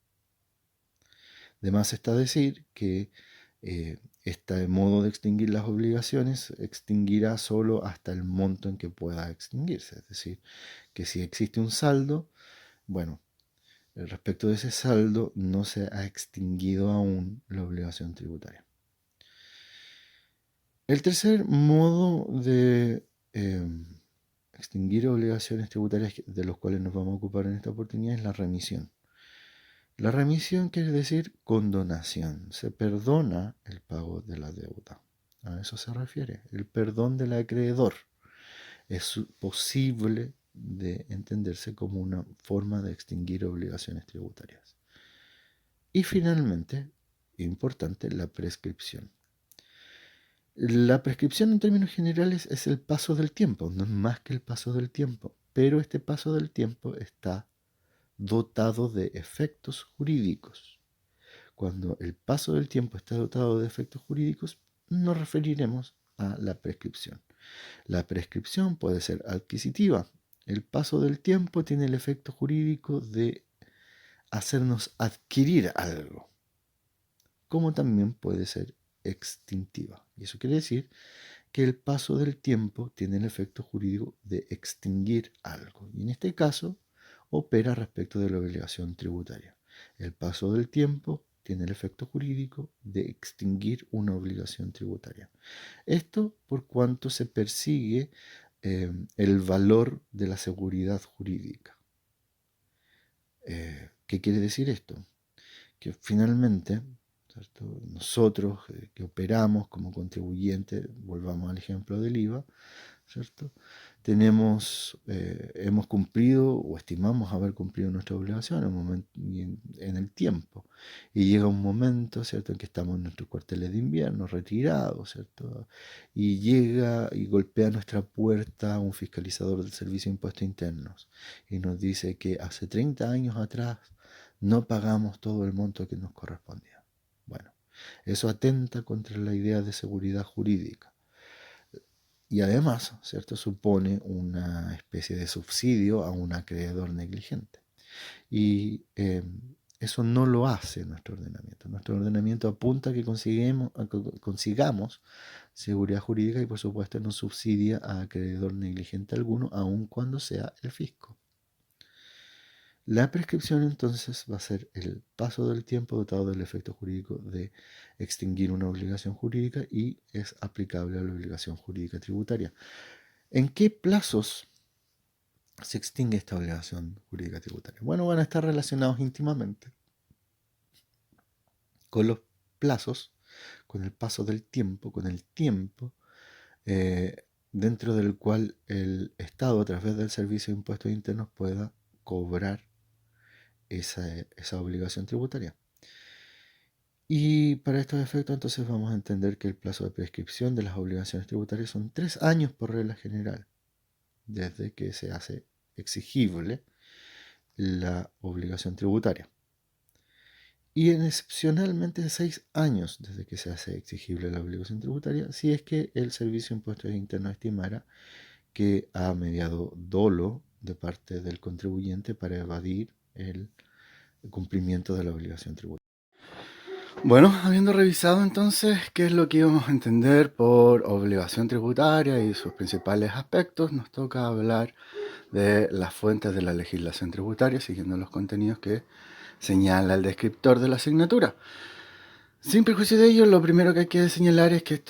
Además está decir que este modo de extinguir las obligaciones extinguirá solo hasta el monto en que pueda extinguirse. Es decir, que si existe un saldo, bueno, respecto de ese saldo no se ha extinguido aún la obligación tributaria. El tercer modo de extinguir obligaciones tributarias de los cuales nos vamos a ocupar en esta oportunidad es la remisión. La remisión quiere decir condonación. Se perdona el pago de la deuda. A eso se refiere. El perdón del acreedor es posible de entenderse como una forma de extinguir obligaciones tributarias. Y finalmente, importante, la prescripción. La prescripción en términos generales es el paso del tiempo, no es más que el paso del tiempo, pero este paso del tiempo está dotado de efectos jurídicos. Cuando el paso del tiempo está dotado de efectos jurídicos, nos referiremos a la prescripción. La prescripción puede ser adquisitiva. El paso del tiempo tiene el efecto jurídico de hacernos adquirir algo, como también puede ser extintiva. Y eso quiere decir que el paso del tiempo tiene el efecto jurídico de extinguir algo. Y en este caso, opera respecto de la obligación tributaria. El paso del tiempo tiene el efecto jurídico de extinguir una obligación tributaria. Esto por cuanto se persigue el valor de la seguridad jurídica. ¿Qué quiere decir esto? Que finalmente, ¿cierto? Nosotros que operamos como contribuyentes, volvamos al ejemplo del IVA, ¿cierto? Hemos cumplido o estimamos haber cumplido nuestra obligación en el tiempo. Y llega un momento, ¿cierto?, en que estamos en nuestros cuarteles de invierno, retirados, ¿cierto? Y llega y golpea nuestra puerta un fiscalizador del Servicio de Impuestos Internos y nos dice que hace 30 años atrás no pagamos todo el monto que nos correspondía. Bueno, eso atenta contra la idea de seguridad jurídica. Y además, ¿cierto?, supone una especie de subsidio a un acreedor negligente. Y eso no lo hace nuestro ordenamiento. Nuestro ordenamiento apunta a que consigamos seguridad jurídica y por supuesto no subsidia a acreedor negligente alguno, aun cuando sea el fisco. La prescripción entonces va a ser el paso del tiempo dotado del efecto jurídico de extinguir una obligación jurídica y es aplicable a la obligación jurídica tributaria. ¿En qué plazos se extingue esta obligación jurídica tributaria? Bueno, van a estar relacionados íntimamente con los plazos, con el paso del tiempo, con el tiempo dentro del cual el Estado, a través del Servicio de Impuestos Internos, pueda cobrar esa obligación tributaria. Y para estos efectos, entonces vamos a entender que el plazo de prescripción de las obligaciones tributarias son 3 años por regla general, desde que se hace exigible la obligación tributaria. Y en excepcionalmente 6 años desde que se hace exigible la obligación tributaria, si es que el Servicio de Impuestos Internos estimara que ha mediado dolo de parte del contribuyente para evadir el cumplimiento de la obligación tributaria. Bueno, habiendo revisado entonces qué es lo que íbamos a entender por obligación tributaria y sus principales aspectos, nos toca hablar de las fuentes de la legislación tributaria, siguiendo los contenidos que señala el descriptor de la asignatura. Sin perjuicio de ello, lo primero que hay que señalar es que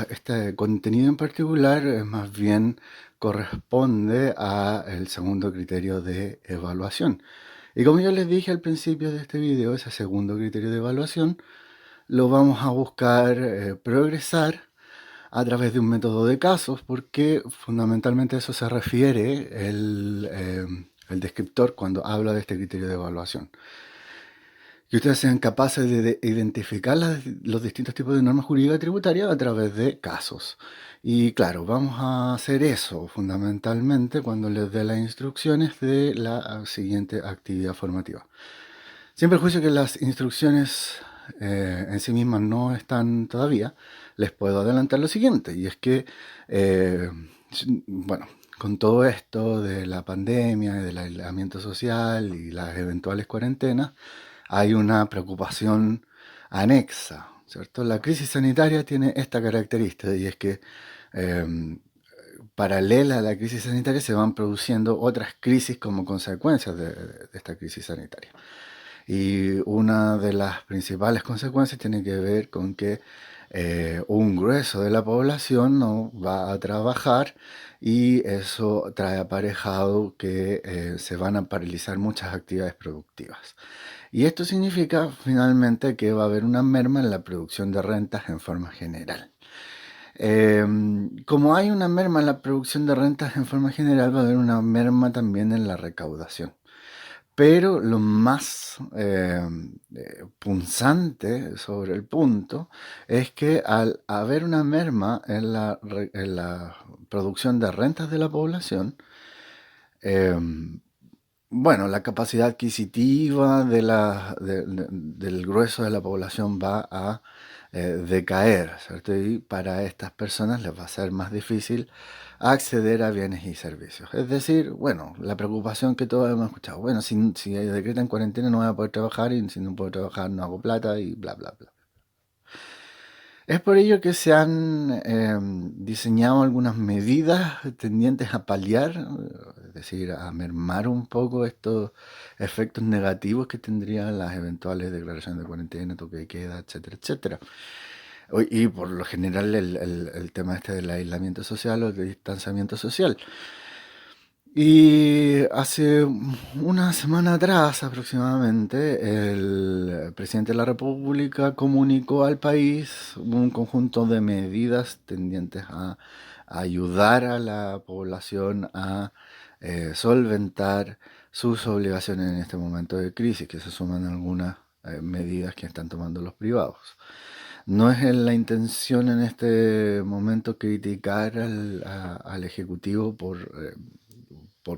este contenido en particular más bien corresponde al segundo criterio de evaluación. Y como yo les dije al principio de este video, ese segundo criterio de evaluación lo vamos a buscar progresar a través de un método de casos, porque fundamentalmente a eso se refiere el descriptor cuando habla de este criterio de evaluación. Que ustedes sean capaces de identificar los distintos tipos de normas jurídicas tributarias a través de casos. Y claro, vamos a hacer eso fundamentalmente cuando les dé las instrucciones de la siguiente actividad formativa. Sin perjuicio que las instrucciones en sí mismas no están todavía, les puedo adelantar lo siguiente, y es que, bueno, con todo esto de la pandemia, del aislamiento social y las eventuales cuarentenas, hay una preocupación anexa, ¿cierto? La crisis sanitaria tiene esta característica y es que paralela a la crisis sanitaria se van produciendo otras crisis como consecuencia de esta crisis sanitaria. Y una de las principales consecuencias tiene que ver con que un grueso de la población no va a trabajar y eso trae aparejado que se van a paralizar muchas actividades productivas. Y esto significa finalmente que va a haber una merma en la producción de rentas en forma general. Como hay una merma en la producción de rentas en forma general, va a haber una merma también en la recaudación. Pero lo más punzante sobre el punto es que al haber una merma en la producción de rentas de la población, bueno, la capacidad adquisitiva del grueso de la población va a decaer, ¿cierto? Y para estas personas les va a ser más difícil acceder a bienes y servicios. Es decir, bueno, la preocupación que todos hemos escuchado, bueno, si decretan cuarentena no voy a poder trabajar y si no puedo trabajar no hago plata y bla, bla, bla. Es por ello que se han diseñado algunas medidas tendientes a paliar, es decir, a mermar un poco estos efectos negativos que tendrían las eventuales declaraciones de cuarentena, toque de queda, etcétera, etcétera. Y por lo general el tema este del aislamiento social o del distanciamiento social. Y hace una semana atrás aproximadamente, el presidente de la República comunicó al país un conjunto de medidas tendientes a ayudar a la población a solventar sus obligaciones en este momento de crisis, que se suman a algunas medidas que están tomando los privados. No es la intención en este momento criticar al Ejecutivo por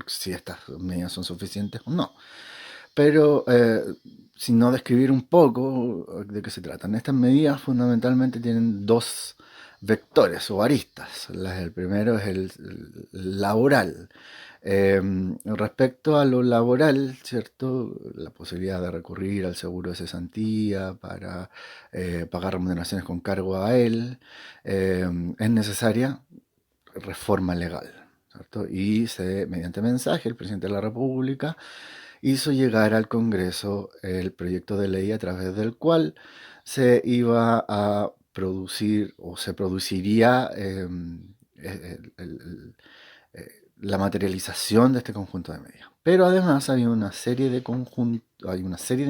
si estas medidas son suficientes o no, pero sino describir un poco de qué se tratan. Estas medidas fundamentalmente tienen dos vectores o aristas. El primero es el laboral. Respecto a lo laboral, ¿cierto? La posibilidad de recurrir al seguro de cesantía para pagar remuneraciones con cargo a él, es necesaria reforma legal, ¿cierto? Y mediante mensaje, el presidente de la República hizo llegar al Congreso el proyecto de ley a través del cual se iba a producir o se produciría la materialización de este conjunto de medidas. Pero además hay una serie de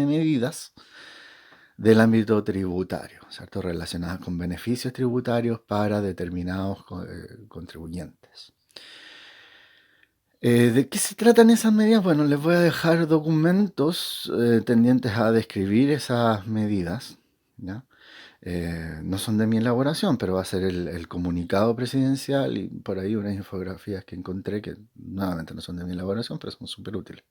medidas del ámbito tributario, ¿cierto? Relacionadas con beneficios tributarios para determinados contribuyentes. ¿De qué se tratan esas medidas? Bueno, les voy a dejar documentos tendientes a describir esas medidas, ¿ya? No son de mi elaboración, pero va a ser el comunicado presidencial y por ahí unas infografías que encontré que nuevamente no son de mi elaboración, pero son súper útiles.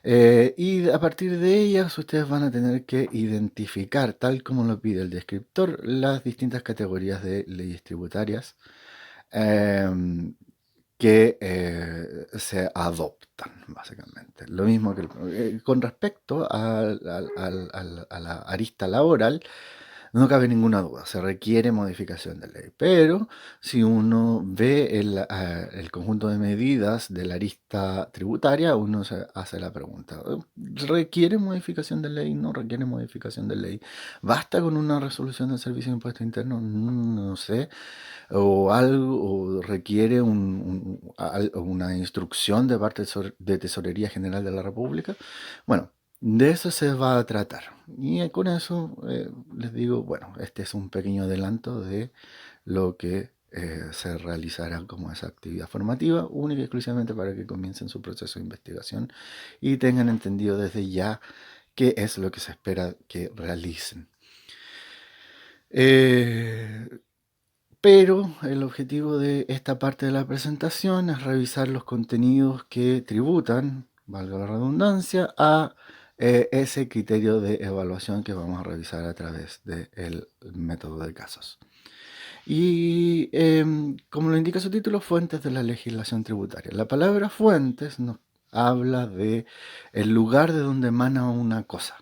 Y a partir de ellas ustedes van a tener que identificar, tal como lo pide el descriptor, las distintas categorías de leyes tributarias em, que se adoptan, básicamente. Lo mismo que con respecto a la arista laboral, no cabe ninguna duda, se requiere modificación de ley. Pero si uno ve el conjunto de medidas de la arista tributaria, uno se hace la pregunta, ¿requiere modificación de ley? ¿No requiere modificación de ley? ¿Basta con una resolución del Servicio de Impuestos Internos? No sé. ¿O algo o requiere una instrucción de parte de Tesorería General de la República? Bueno, de eso se va a tratar. Y con eso les digo, bueno, este es un pequeño adelanto de lo que se realizará como esa actividad formativa, única y exclusivamente para que comiencen su proceso de investigación y tengan entendido desde ya qué es lo que se espera que realicen. Pero el objetivo de esta parte de la presentación es revisar los contenidos que tributan, valga la redundancia, a ese criterio de evaluación que vamos a revisar a través del método de casos. Y como lo indica su título, fuentes de la legislación tributaria. La palabra fuentes nos habla de el lugar de donde emana una cosa.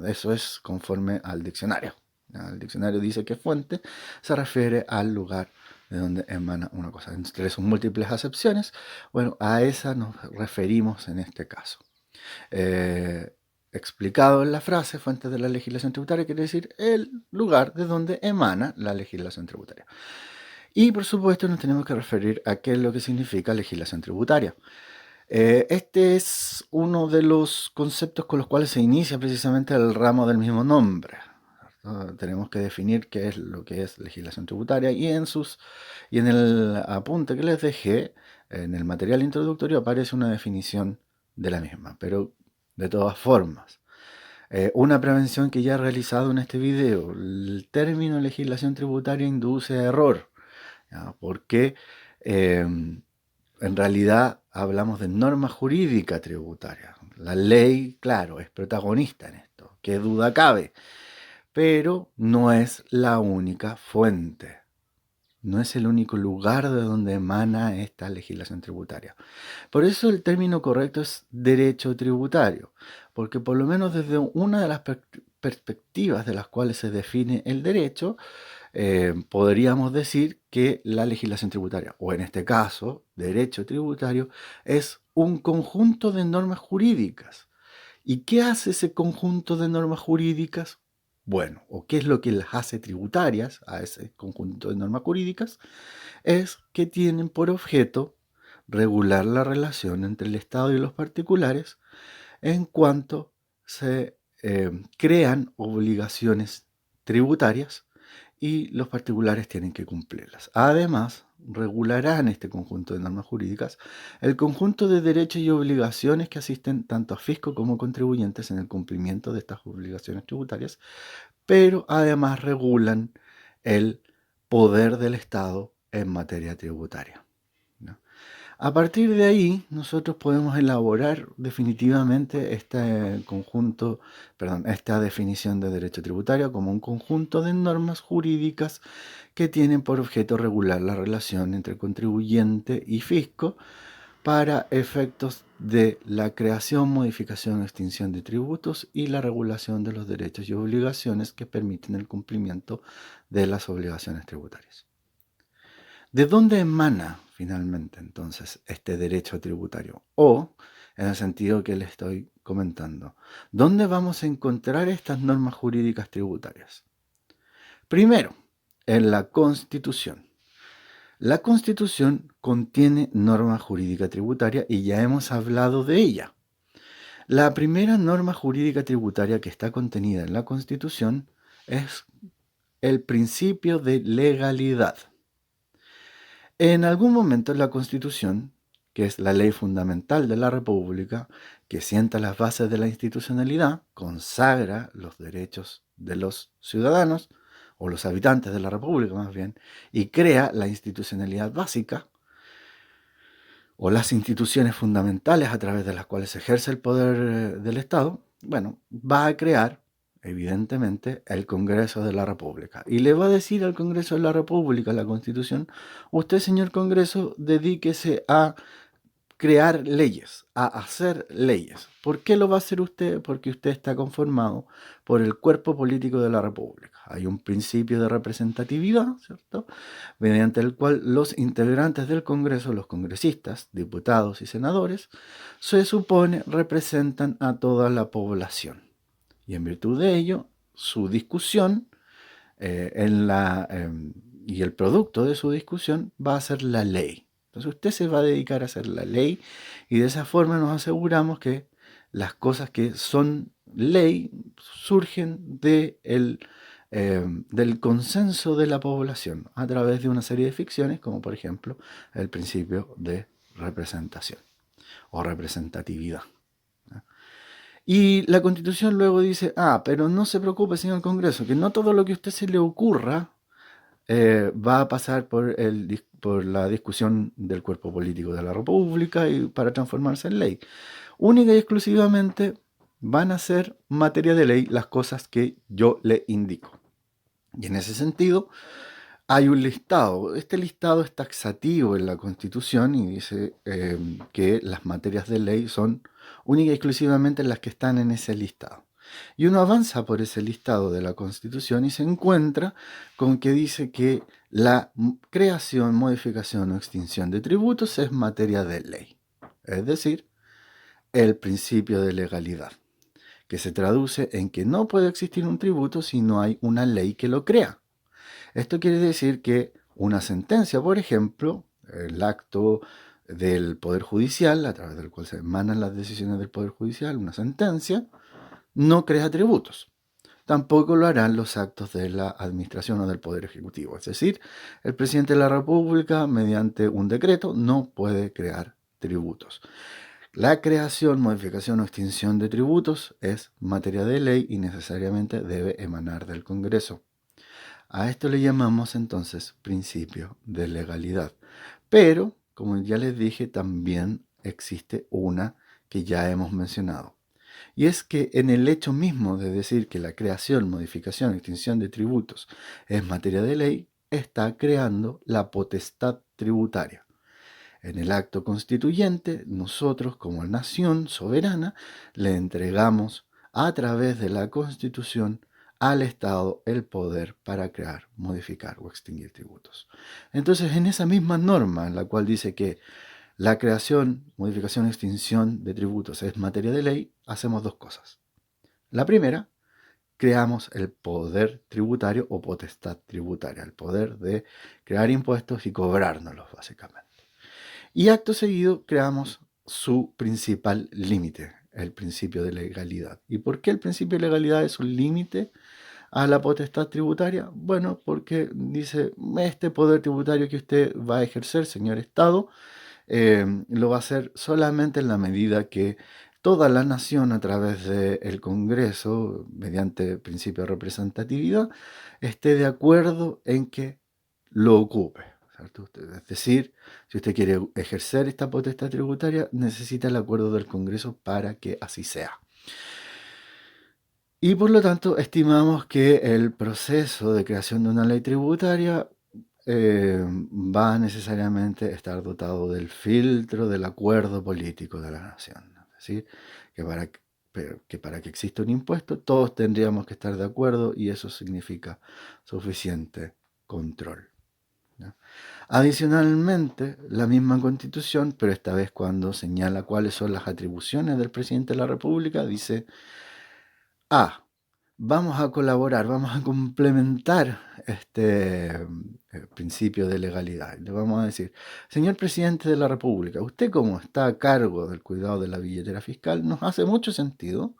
Eso es conforme al diccionario. El diccionario dice que fuente se refiere al lugar de donde emana una cosa. Entre sus múltiples acepciones, bueno, a esa nos referimos en este caso. Explicado en la frase, fuentes de la legislación tributaria, quiere decir el lugar de donde emana la legislación tributaria. Y por supuesto nos tenemos que referir a qué es lo que significa legislación tributaria. Este es uno de los conceptos con los cuales se inicia precisamente el ramo del mismo nombre. Tenemos que definir qué es lo que es legislación tributaria y en el apunte que les dejé, en el material introductorio aparece una definición de la misma, pero de todas formas, una prevención que ya he realizado en este video, el término legislación tributaria induce a error, ¿ya? Porque en realidad hablamos de norma jurídica tributaria. La ley, claro, es protagonista en esto, qué duda cabe, pero no es la única fuente. No es el único lugar de donde emana esta legislación tributaria. Por eso el término correcto es derecho tributario, porque por lo menos desde una de las perspectivas de las cuales se define el derecho, podríamos decir que la legislación tributaria, o en este caso, derecho tributario, es un conjunto de normas jurídicas. ¿Y qué hace ese conjunto de normas jurídicas? Bueno, o qué es lo que las hace tributarias a ese conjunto de normas jurídicas, es que tienen por objeto regular la relación entre el Estado y los particulares en cuanto se crean obligaciones tributarias y los particulares tienen que cumplirlas. Además, regularán este conjunto de normas jurídicas el conjunto de derechos y obligaciones que asisten tanto a fisco como contribuyentes en el cumplimiento de estas obligaciones tributarias, pero además regulan el poder del Estado en materia tributaria, ¿no? A partir de ahí, nosotros podemos elaborar definitivamente este conjunto, perdón, esta definición de derecho tributario como un conjunto de normas jurídicas que tienen por objeto regular la relación entre contribuyente y fisco para efectos de la creación, modificación o extinción de tributos y la regulación de los derechos y obligaciones que permiten el cumplimiento de las obligaciones tributarias. ¿De dónde emana finalmente entonces este derecho tributario? O, en el sentido que le estoy comentando, ¿dónde vamos a encontrar estas normas jurídicas tributarias? Primero, en la Constitución. La Constitución contiene norma jurídica tributaria y ya hemos hablado de ella. La primera norma jurídica tributaria que está contenida en la Constitución es el principio de legalidad. En algún momento la Constitución, que es la ley fundamental de la República, que sienta las bases de la institucionalidad, consagra los derechos de los ciudadanos, o los habitantes de la República más bien, y crea la institucionalidad básica, o las instituciones fundamentales a través de las cuales se ejerce el poder del Estado, bueno, va a crear evidentemente el Congreso de la República. Y le va a decir al Congreso de la República, la Constitución, usted, señor Congreso, dedíquese a crear leyes, a hacer leyes. ¿Por qué lo va a hacer usted? Porque usted está conformado por el cuerpo político de la República. Hay un principio de representatividad, ¿cierto?, mediante el cual los integrantes del Congreso, los congresistas, diputados y senadores, se supone representan a toda la población. Y en virtud de ello, su discusión y el producto de su discusión va a ser la ley. Entonces usted se va a dedicar a hacer la ley y de esa forma nos aseguramos que las cosas que son ley surgen del consenso de la población a través de una serie de ficciones, como por ejemplo el principio de representación o representatividad. Y la Constitución luego dice, pero no se preocupe, señor Congreso, que no todo lo que a usted se le ocurra va a pasar por la discusión del cuerpo político de la República y para transformarse en ley. Única y exclusivamente van a ser materia de ley las cosas que yo le indico. Y en ese sentido, hay un listado. Este listado es taxativo en la Constitución y dice que las materias de ley son única y exclusivamente las que están en ese listado. Y uno avanza por ese listado de la Constitución y se encuentra con que dice que la creación, modificación o extinción de tributos es materia de ley. Es decir, el principio de legalidad, que se traduce en que no puede existir un tributo si no hay una ley que lo crea. Esto quiere decir que una sentencia, por ejemplo, el acto del Poder Judicial, a través del cual se emanan las decisiones del Poder Judicial, una sentencia, no crea tributos. Tampoco lo harán los actos de la administración o del Poder Ejecutivo. Es decir, el presidente de la República, mediante un decreto, no puede crear tributos. La creación, modificación o extinción de tributos es materia de ley y necesariamente debe emanar del Congreso. A esto le llamamos entonces principio de legalidad. Pero, como ya les dije, también existe una que ya hemos mencionado. Y es que en el hecho mismo de decir que la creación, modificación, extinción de tributos es materia de ley, está creando la potestad tributaria. En el acto constituyente, nosotros como nación soberana le entregamos a través de la Constitución al Estado el poder para crear, modificar o extinguir tributos. Entonces, en esa misma norma en la cual dice que la creación, modificación, extinción de tributos es materia de ley, hacemos dos cosas. La primera, creamos el poder tributario o potestad tributaria, el poder de crear impuestos y cobrárnoslos, básicamente. Y acto seguido creamos su principal límite, el principio de legalidad. ¿Y por qué el principio de legalidad es un límite a la potestad tributaria? Bueno, porque dice, este poder tributario que usted va a ejercer, señor Estado, lo va a hacer solamente en la medida que toda la nación a través del Congreso, mediante principio de representatividad, esté de acuerdo en que lo ocupe. ¿Cierto? Es decir, si usted quiere ejercer esta potestad tributaria, necesita el acuerdo del Congreso para que así sea. Y por lo tanto, estimamos que el proceso de creación de una ley tributaria va a necesariamente estar dotado del filtro del acuerdo político de la nación. Es decir, que para que exista un impuesto, todos tendríamos que estar de acuerdo y eso significa suficiente control. ¿Ya? Adicionalmente, la misma Constitución, pero esta vez cuando señala cuáles son las atribuciones del presidente de la República, dice: A. Vamos a colaborar, vamos a complementar este principio de legalidad. Le vamos a decir, señor presidente de la República, usted como está a cargo del cuidado de la billetera fiscal, nos hace mucho sentido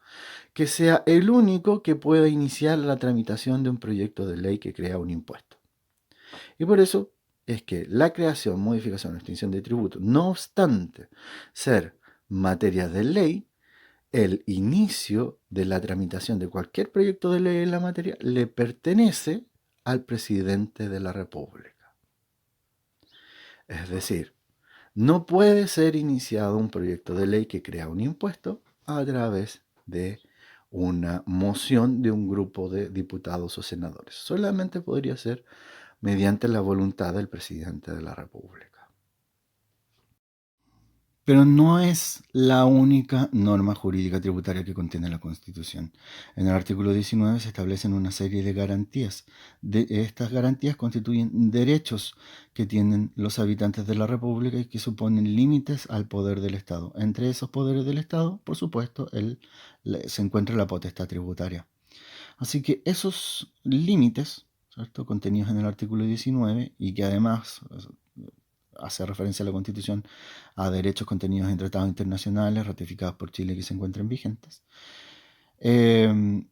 que sea el único que pueda iniciar la tramitación de un proyecto de ley que crea un impuesto. Y por eso es que la creación, modificación o extinción de tributos, no obstante ser materia de ley, el inicio de la tramitación de cualquier proyecto de ley en la materia le pertenece al presidente de la República. Es decir, no puede ser iniciado un proyecto de ley que crea un impuesto a través de una moción de un grupo de diputados o senadores. Solamente podría ser mediante la voluntad del presidente de la República. Pero no es la única norma jurídica tributaria que contiene la Constitución. En el artículo 19 se establecen una serie de garantías. Estas garantías constituyen derechos que tienen los habitantes de la República y que suponen límites al poder del Estado. Entre esos poderes del Estado, por supuesto, se encuentra la potestad tributaria. Así que esos límites, ¿cierto?, contenidos en el artículo 19 y que además hace referencia a la Constitución a derechos contenidos en tratados internacionales ratificados por Chile que se encuentran vigentes,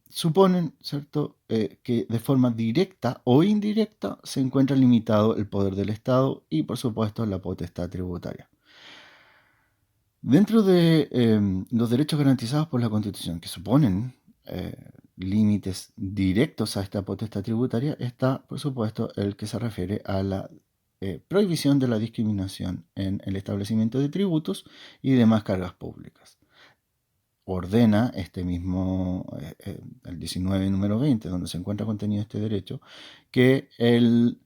suponen, ¿cierto?, que de forma directa o indirecta se encuentra limitado el poder del Estado y, por supuesto, la potestad tributaria. Dentro de los derechos garantizados por la Constitución, que suponen límites directos a esta potestad tributaria, está, por supuesto, el que se refiere a la prohibición de la discriminación en el establecimiento de tributos y demás cargas públicas. Ordena este mismo, el 19 número 20, donde se encuentra contenido este derecho, que el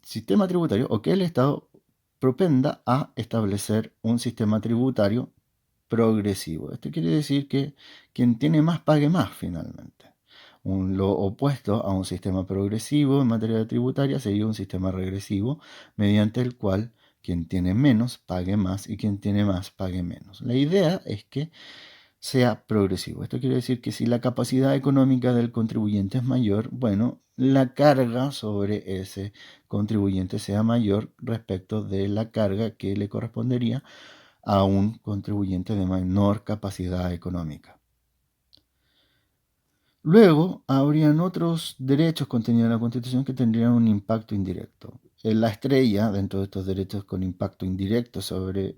sistema tributario o que el Estado propenda a establecer un sistema tributario progresivo. Esto quiere decir que quien tiene más pague más finalmente. Lo opuesto a un sistema progresivo en materia tributaria sería un sistema regresivo mediante el cual quien tiene menos pague más y quien tiene más pague menos. La idea es que sea progresivo. Esto quiere decir que si la capacidad económica del contribuyente es mayor, bueno, la carga sobre ese contribuyente sea mayor respecto de la carga que le correspondería a un contribuyente de menor capacidad económica. Luego, habrían otros derechos contenidos en la Constitución que tendrían un impacto indirecto. La estrella dentro de estos derechos con impacto indirecto sobre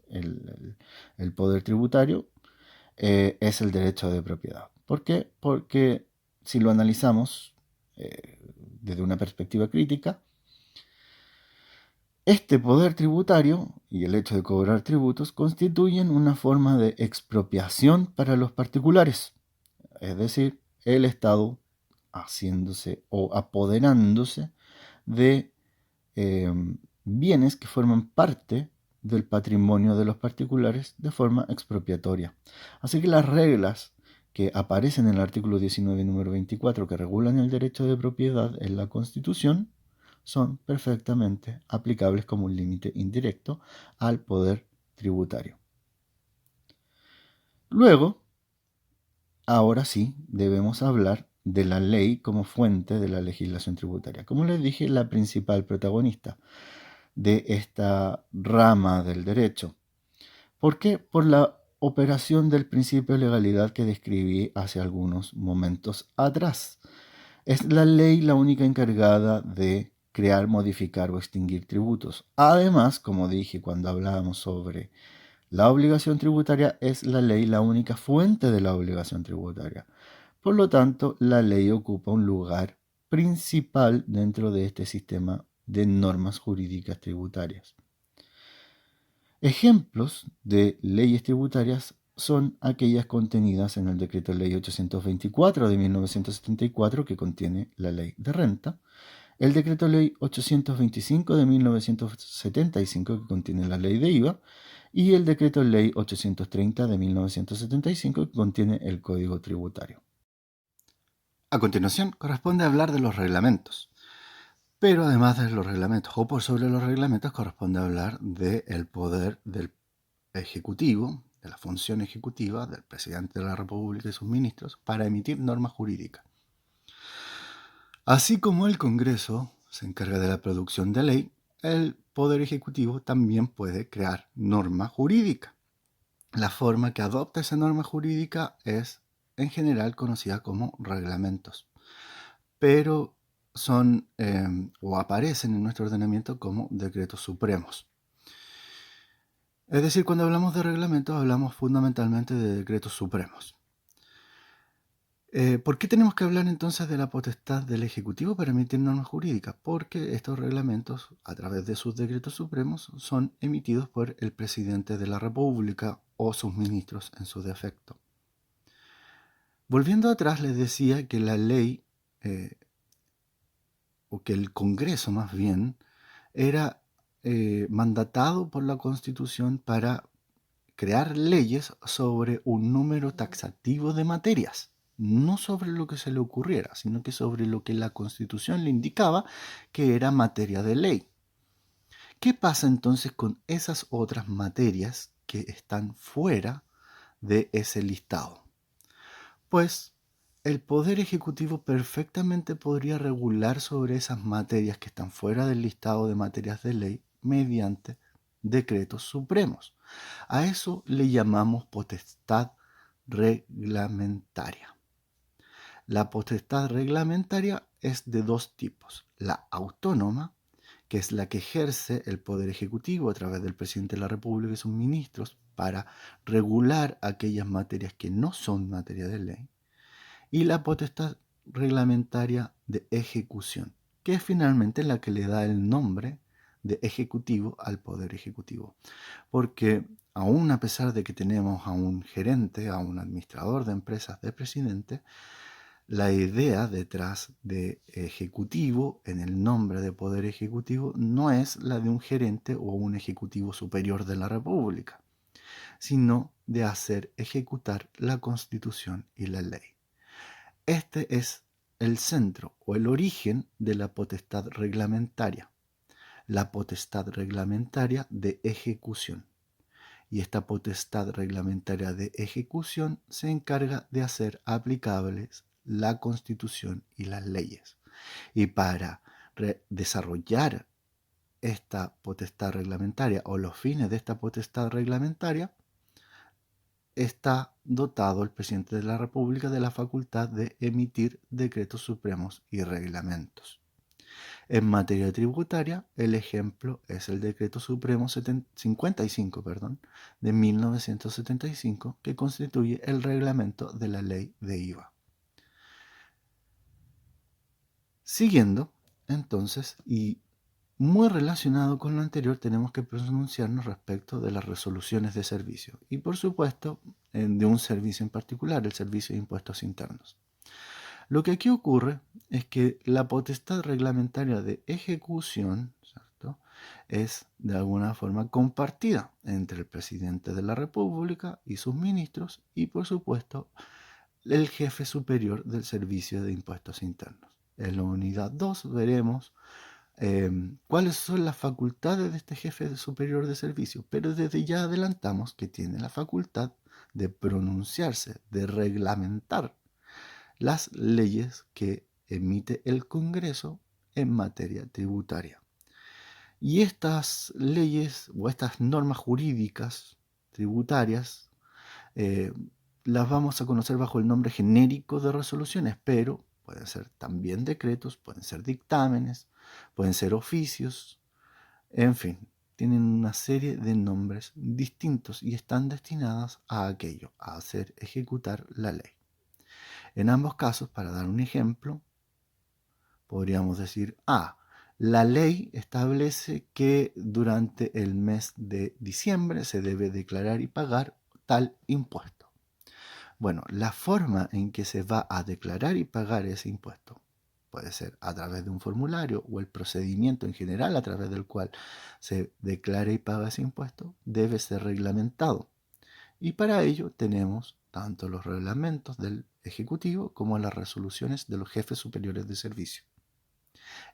el poder tributario es el derecho de propiedad. ¿Por qué? Porque si lo analizamos desde una perspectiva crítica, este poder tributario y el hecho de cobrar tributos constituyen una forma de expropiación para los particulares, es decir, el Estado haciéndose o apoderándose de bienes que forman parte del patrimonio de los particulares de forma expropiatoria. Así que las reglas que aparecen en el artículo 19, número 24, que regulan el derecho de propiedad en la Constitución, son perfectamente aplicables como un límite indirecto al poder tributario. Luego, ahora sí, debemos hablar de la ley como fuente de la legislación tributaria. Como les dije, la principal protagonista de esta rama del derecho. ¿Por qué? Por la operación del principio de legalidad que describí hace algunos momentos atrás. Es la ley la única encargada de crear, modificar o extinguir tributos. Además, como dije cuando hablábamos sobre la obligación tributaria, es la ley la única fuente de la obligación tributaria. Por lo tanto, la ley ocupa un lugar principal dentro de este sistema de normas jurídicas tributarias. Ejemplos de leyes tributarias son aquellas contenidas en el Decreto Ley 824 de 1974, que contiene la Ley de Renta, el Decreto Ley 825 de 1975, que contiene la Ley de IVA, y el Decreto Ley 830 de 1975, que contiene el Código Tributario. A continuación, corresponde hablar de los reglamentos. Pero además de los reglamentos, o por sobre los reglamentos, corresponde hablar del poder del Ejecutivo, de la función ejecutiva del presidente de la República y sus ministros para emitir normas jurídicas. Así como el Congreso se encarga de la producción de ley, el Poder Ejecutivo también puede crear norma jurídica. La forma que adopta esa norma jurídica es, en general, conocida como reglamentos, pero son o aparecen en nuestro ordenamiento como decretos supremos. Es decir, cuando hablamos de reglamentos hablamos fundamentalmente de decretos supremos. ¿Por qué tenemos que hablar entonces de la potestad del Ejecutivo para emitir normas jurídicas? Porque estos reglamentos, a través de sus decretos supremos, son emitidos por el presidente de la República o sus ministros en su defecto. Volviendo atrás, les decía que la ley, o que el Congreso más bien, era mandatado por la Constitución para crear leyes sobre un número taxativo de materias, no sobre lo que se le ocurriera, sino que sobre lo que la Constitución le indicaba que era materia de ley. ¿Qué pasa entonces con esas otras materias que están fuera de ese listado? Pues el Poder Ejecutivo perfectamente podría regular sobre esas materias que están fuera del listado de materias de ley mediante decretos supremos. A eso le llamamos potestad reglamentaria. La potestad reglamentaria es de dos tipos: la autónoma, que es la que ejerce el Poder Ejecutivo a través del presidente de la República y sus ministros para regular aquellas materias que no son materia de ley, y la potestad reglamentaria de ejecución, que es finalmente la que le da el nombre de ejecutivo al Poder Ejecutivo. Porque aún a pesar de que tenemos a un gerente, a un administrador de empresas de presidente, la idea detrás de ejecutivo en el nombre de Poder Ejecutivo no es la de un gerente o un ejecutivo superior de la República, sino de hacer ejecutar la Constitución y la ley. Este es el centro o el origen de la potestad reglamentaria de ejecución. Y esta potestad reglamentaria de ejecución se encarga de hacer aplicables la Constitución y las leyes. Y para desarrollar esta potestad reglamentaria o los fines de esta potestad reglamentaria, está dotado el presidente de la República de la facultad de emitir decretos supremos y reglamentos. En materia tributaria, el ejemplo es el Decreto Supremo 55 de 1975, que constituye el reglamento de la ley de IVA. Siguiendo, entonces, y muy relacionado con lo anterior, tenemos que pronunciarnos respecto de las resoluciones de servicio y, por supuesto, de un servicio en particular, el Servicio de Impuestos Internos. Lo que aquí ocurre es que la potestad reglamentaria de ejecución, ¿cierto? Es de alguna forma compartida entre el presidente de la República y sus ministros y, por supuesto, el jefe superior del Servicio de Impuestos Internos. En la unidad 2 veremos cuáles son las facultades de este jefe superior de servicio, pero desde ya adelantamos que tiene la facultad de pronunciarse, de reglamentar las leyes que emite el Congreso en materia tributaria. Y estas leyes o estas normas jurídicas tributarias eh, las vamos a conocer bajo el nombre genérico de resoluciones, pero pueden ser también decretos, pueden ser dictámenes, pueden ser oficios, en fin, tienen una serie de nombres distintos y están destinadas a aquello, a hacer ejecutar la ley. En ambos casos, para dar un ejemplo, podríamos decir, la ley establece que durante el mes de diciembre se debe declarar y pagar tal impuesto. Bueno, la forma en que se va a declarar y pagar ese impuesto puede ser a través de un formulario o el procedimiento en general a través del cual se declara y paga ese impuesto debe ser reglamentado. Y para ello tenemos tanto los reglamentos del Ejecutivo como las resoluciones de los jefes superiores de servicio.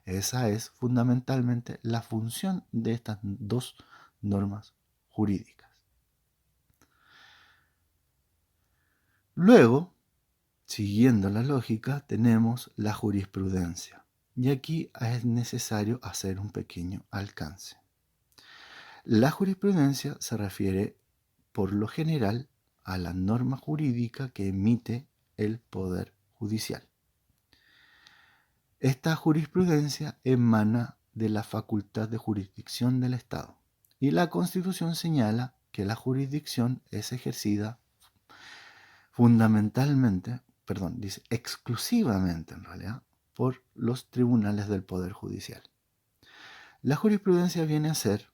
Esa es fundamentalmente la función de estas dos normas jurídicas. Luego, siguiendo la lógica, tenemos la jurisprudencia. Y aquí es necesario hacer un pequeño alcance. La jurisprudencia se refiere, por lo general, a la norma jurídica que emite el Poder Judicial. Esta jurisprudencia emana de la facultad de jurisdicción del Estado y la Constitución señala que la jurisdicción es ejercida dice exclusivamente en realidad, por los tribunales del Poder Judicial. La jurisprudencia viene a ser,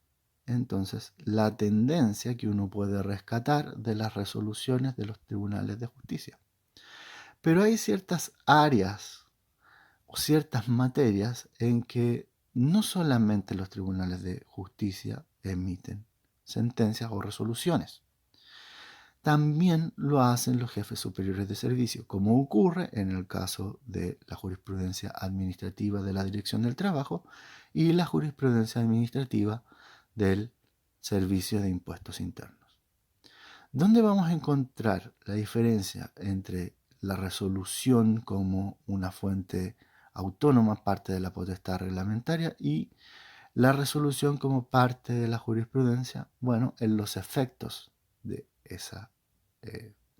entonces, la tendencia que uno puede rescatar de las resoluciones de los tribunales de justicia. Pero hay ciertas áreas o ciertas materias en que no solamente los tribunales de justicia emiten sentencias o resoluciones, también lo hacen los jefes superiores de servicio, como ocurre en el caso de la jurisprudencia administrativa de la Dirección del Trabajo y la jurisprudencia administrativa del Servicio de Impuestos Internos. ¿Dónde vamos a encontrar la diferencia entre la resolución como una fuente autónoma, parte de la potestad reglamentaria, y la resolución como parte de la jurisprudencia? Bueno, en los efectos de esa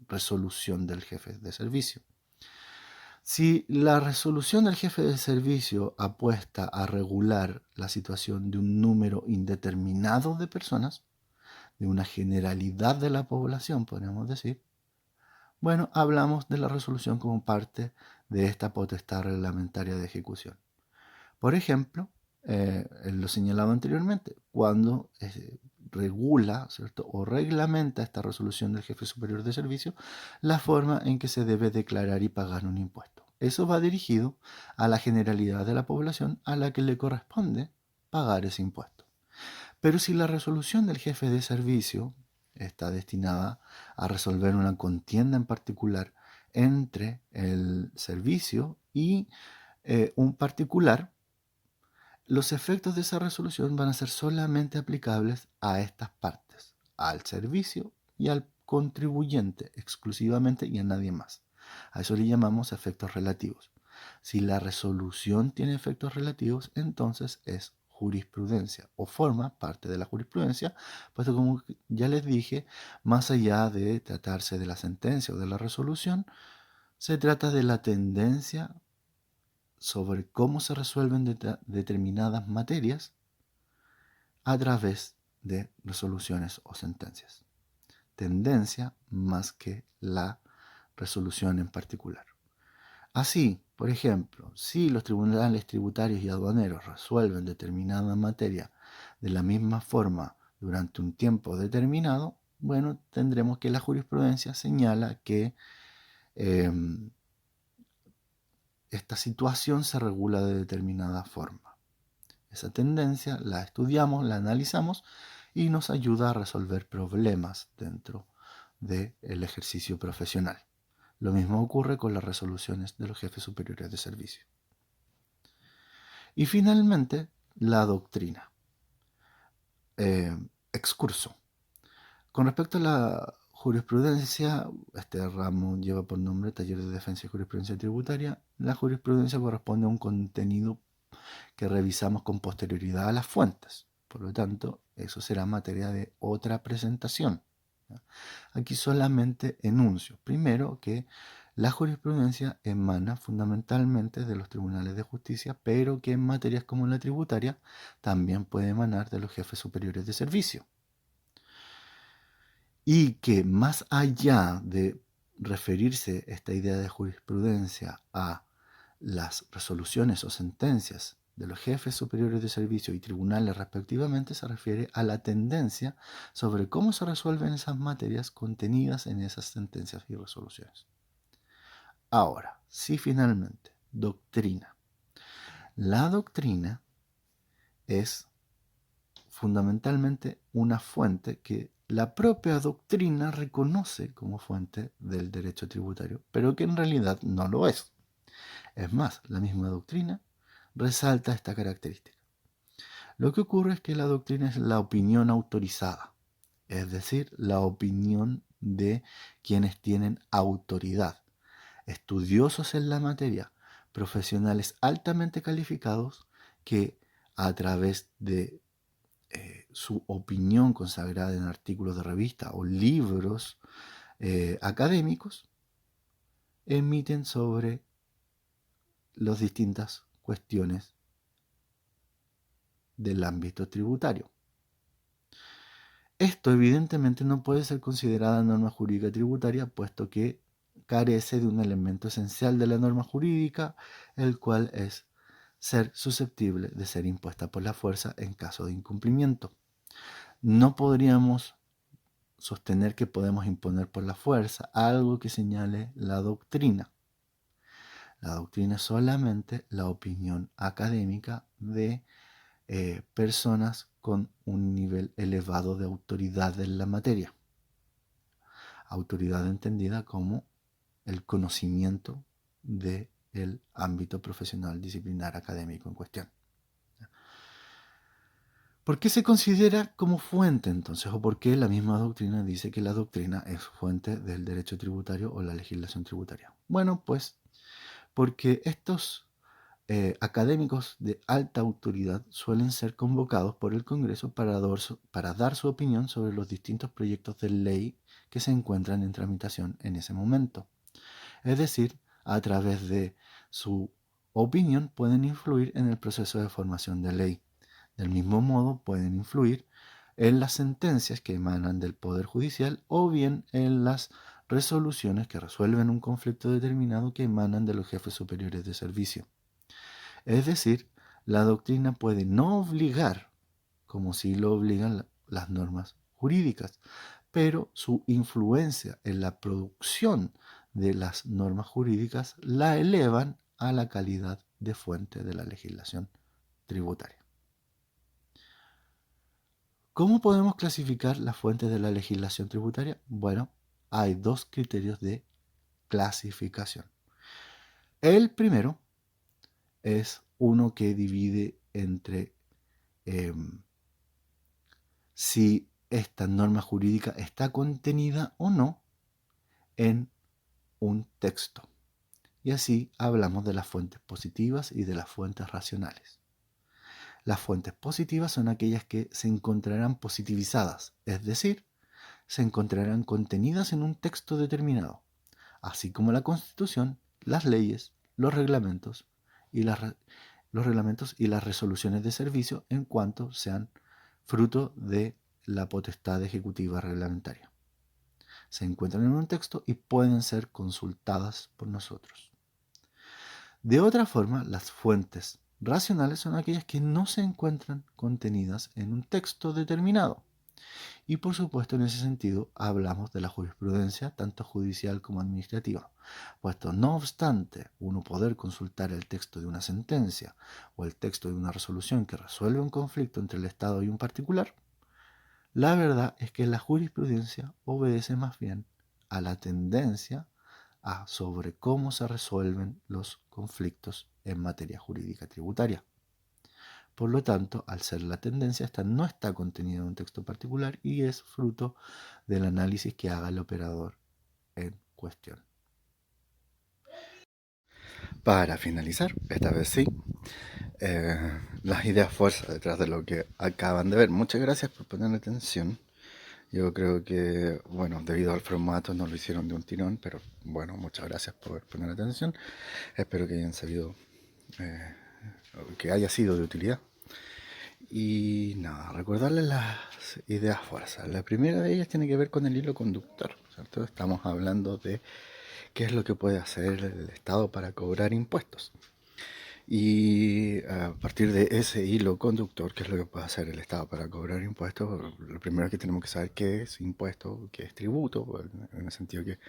resolución del jefe de servicio. Si la resolución del jefe de servicio apuesta a regular la situación de un número indeterminado de personas, de una generalidad de la población, podríamos decir, bueno, hablamos de la resolución como parte de esta potestad reglamentaria de ejecución. Por ejemplo, lo señalado anteriormente, cuando regula, ¿cierto?, o reglamenta esta resolución del jefe superior de servicio la forma en que se debe declarar y pagar un impuesto. Eso va dirigido a la generalidad de la población a la que le corresponde pagar ese impuesto. Pero si la resolución del jefe de servicio está destinada a resolver una contienda en particular entre el servicio y un particular, los efectos de esa resolución van a ser solamente aplicables a estas partes, al servicio y al contribuyente exclusivamente y a nadie más. A eso le llamamos efectos relativos. Si la resolución tiene efectos relativos, entonces es jurisprudencia o forma parte de la jurisprudencia, puesto como ya les dije, más allá de tratarse de la sentencia o de la resolución, se trata de la tendencia sobre cómo se resuelven determinadas materias a través de resoluciones o sentencias. Tendencia más que la resolución en particular. Así, por ejemplo, si los tribunales tributarios y aduaneros resuelven determinada materia de la misma forma durante un tiempo determinado, bueno, tendremos que la jurisprudencia señala que esta situación se regula de determinada forma. esa tendencia, la estudiamos, la analizamos y nos ayuda a resolver problemas dentro del ejercicio profesional. Lo mismo ocurre con las resoluciones de los jefes superiores de servicio. Y finalmente, la doctrina. Excurso. Con respecto a la jurisprudencia, este ramo lleva por nombre Taller de Defensa y Jurisprudencia Tributaria. La jurisprudencia corresponde a un contenido que revisamos con posterioridad a las fuentes. Por lo tanto, eso será materia de otra presentación. Aquí solamente enuncio. Primero, que la jurisprudencia emana fundamentalmente de los tribunales de justicia, pero que en materias como la tributaria también puede emanar de los jefes superiores de servicio. Y que más allá de referirse esta idea de jurisprudencia a las resoluciones o sentencias de los jefes superiores de servicio y tribunales respectivamente, se refiere a la tendencia sobre cómo se resuelven esas materias contenidas en esas sentencias y resoluciones. Ahora, sí, finalmente, doctrina. La doctrina es fundamentalmente una fuente que la propia doctrina reconoce como fuente del derecho tributario, pero que en realidad no lo es. Es más, la misma doctrina resalta esta característica. Lo que ocurre es que la doctrina es la opinión autorizada, es decir, la opinión de quienes tienen autoridad, estudiosos en la materia, profesionales altamente calificados que a través de su opinión consagrada en artículos de revista o libros académicos, emiten sobre las distintas cuestiones del ámbito tributario. Esto evidentemente no puede ser considerada norma jurídica tributaria, puesto que carece de un elemento esencial de la norma jurídica, el cual es ser susceptible de ser impuesta por la fuerza en caso de incumplimiento. No podríamos sostener que podemos imponer por la fuerza algo que señale la doctrina. La doctrina es solamente la opinión académica de personas con un nivel elevado de autoridad en la materia. Autoridad entendida como el conocimiento del ámbito profesional, disciplinar, académico en cuestión. ¿Por qué se considera como fuente entonces? ¿O por qué la misma doctrina dice que la doctrina es fuente del derecho tributario o la legislación tributaria? Bueno, pues porque estos académicos de alta autoridad suelen ser convocados por el Congreso para dar su opinión sobre los distintos proyectos de ley que se encuentran en tramitación en ese momento. Es decir, a través de su opinión pueden influir en el proceso de formación de ley. Del mismo modo, pueden influir en las sentencias que emanan del Poder Judicial o bien en las resoluciones que resuelven un conflicto determinado que emanan de los jefes superiores de servicio. Es decir, la doctrina puede no obligar, como sí lo obligan las normas jurídicas, pero su influencia en la producción de las normas jurídicas la elevan a la calidad de fuente de la legislación tributaria. ¿Cómo podemos clasificar las fuentes de la legislación tributaria? Bueno, hay dos criterios de clasificación. El primero es uno que divide entre si esta norma jurídica está contenida o no en un texto. Y así hablamos de las fuentes positivas y de las fuentes racionales. Las fuentes positivas son aquellas que se encontrarán positivizadas, es decir, se encontrarán contenidas en un texto determinado, así como la Constitución, las leyes, los reglamentos y las resoluciones de servicio en cuanto sean fruto de la potestad ejecutiva reglamentaria. Se encuentran en un texto y pueden ser consultadas por nosotros. De otra forma, las fuentes racionales son aquellas que no se encuentran contenidas en un texto determinado. Y por supuesto, en ese sentido, hablamos de la jurisprudencia, tanto judicial como administrativa. Puesto, no obstante, uno poder consultar el texto de una sentencia o el texto de una resolución que resuelve un conflicto entre el Estado y un particular, la verdad es que la jurisprudencia obedece más bien a la tendencia a sobre cómo se resuelven los conflictos en materia jurídica tributaria. Por lo tanto, al ser la tendencia, esta no está contenida en un texto particular y es fruto del análisis que haga el operador en cuestión. Para finalizar, esta vez sí, las ideas fuerzas detrás de lo que acaban de ver. Muchas gracias por poner atención. Yo creo que, bueno, debido al formato no lo hicieron de un tirón, pero bueno, muchas gracias por poner atención. Espero que hayan sabido, que haya sido de utilidad. Y nada, recordarles las ideas fuerzas. La primera de ellas tiene que ver con el hilo conductor, ¿cierto? Estamos hablando de qué es lo que puede hacer el Estado para cobrar impuestos. Y a partir de ese hilo conductor, qué es lo que puede hacer el Estado para cobrar impuestos, lo primero que tenemos que saber qué es impuesto, qué es tributo, en el sentido que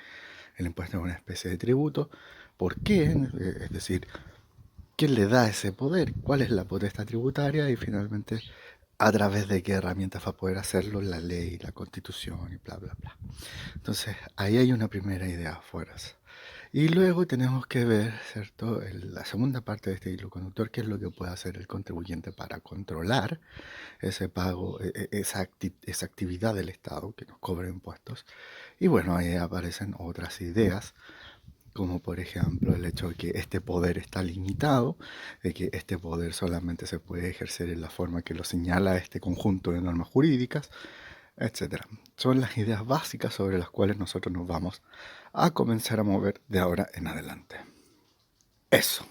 el impuesto es una especie de tributo. ¿Por qué? Es decir, ¿quién le da ese poder? ¿Cuál es la potestad tributaria? Y finalmente, a través de qué herramientas va a poder hacerlo la ley, la constitución y bla, bla, bla. Entonces, ahí hay una primera idea afuera. Y luego tenemos que ver, ¿cierto?, la segunda parte de este hilo conductor, qué es lo que puede hacer el contribuyente para controlar ese pago, esa actividad del Estado que nos cobra impuestos. Y bueno, ahí aparecen otras ideas, como por ejemplo el hecho de que este poder está limitado, de que este poder solamente se puede ejercer en la forma que lo señala este conjunto de normas jurídicas, etcétera. Son las ideas básicas sobre las cuales nosotros nos vamos a comenzar a mover de ahora en adelante. Eso.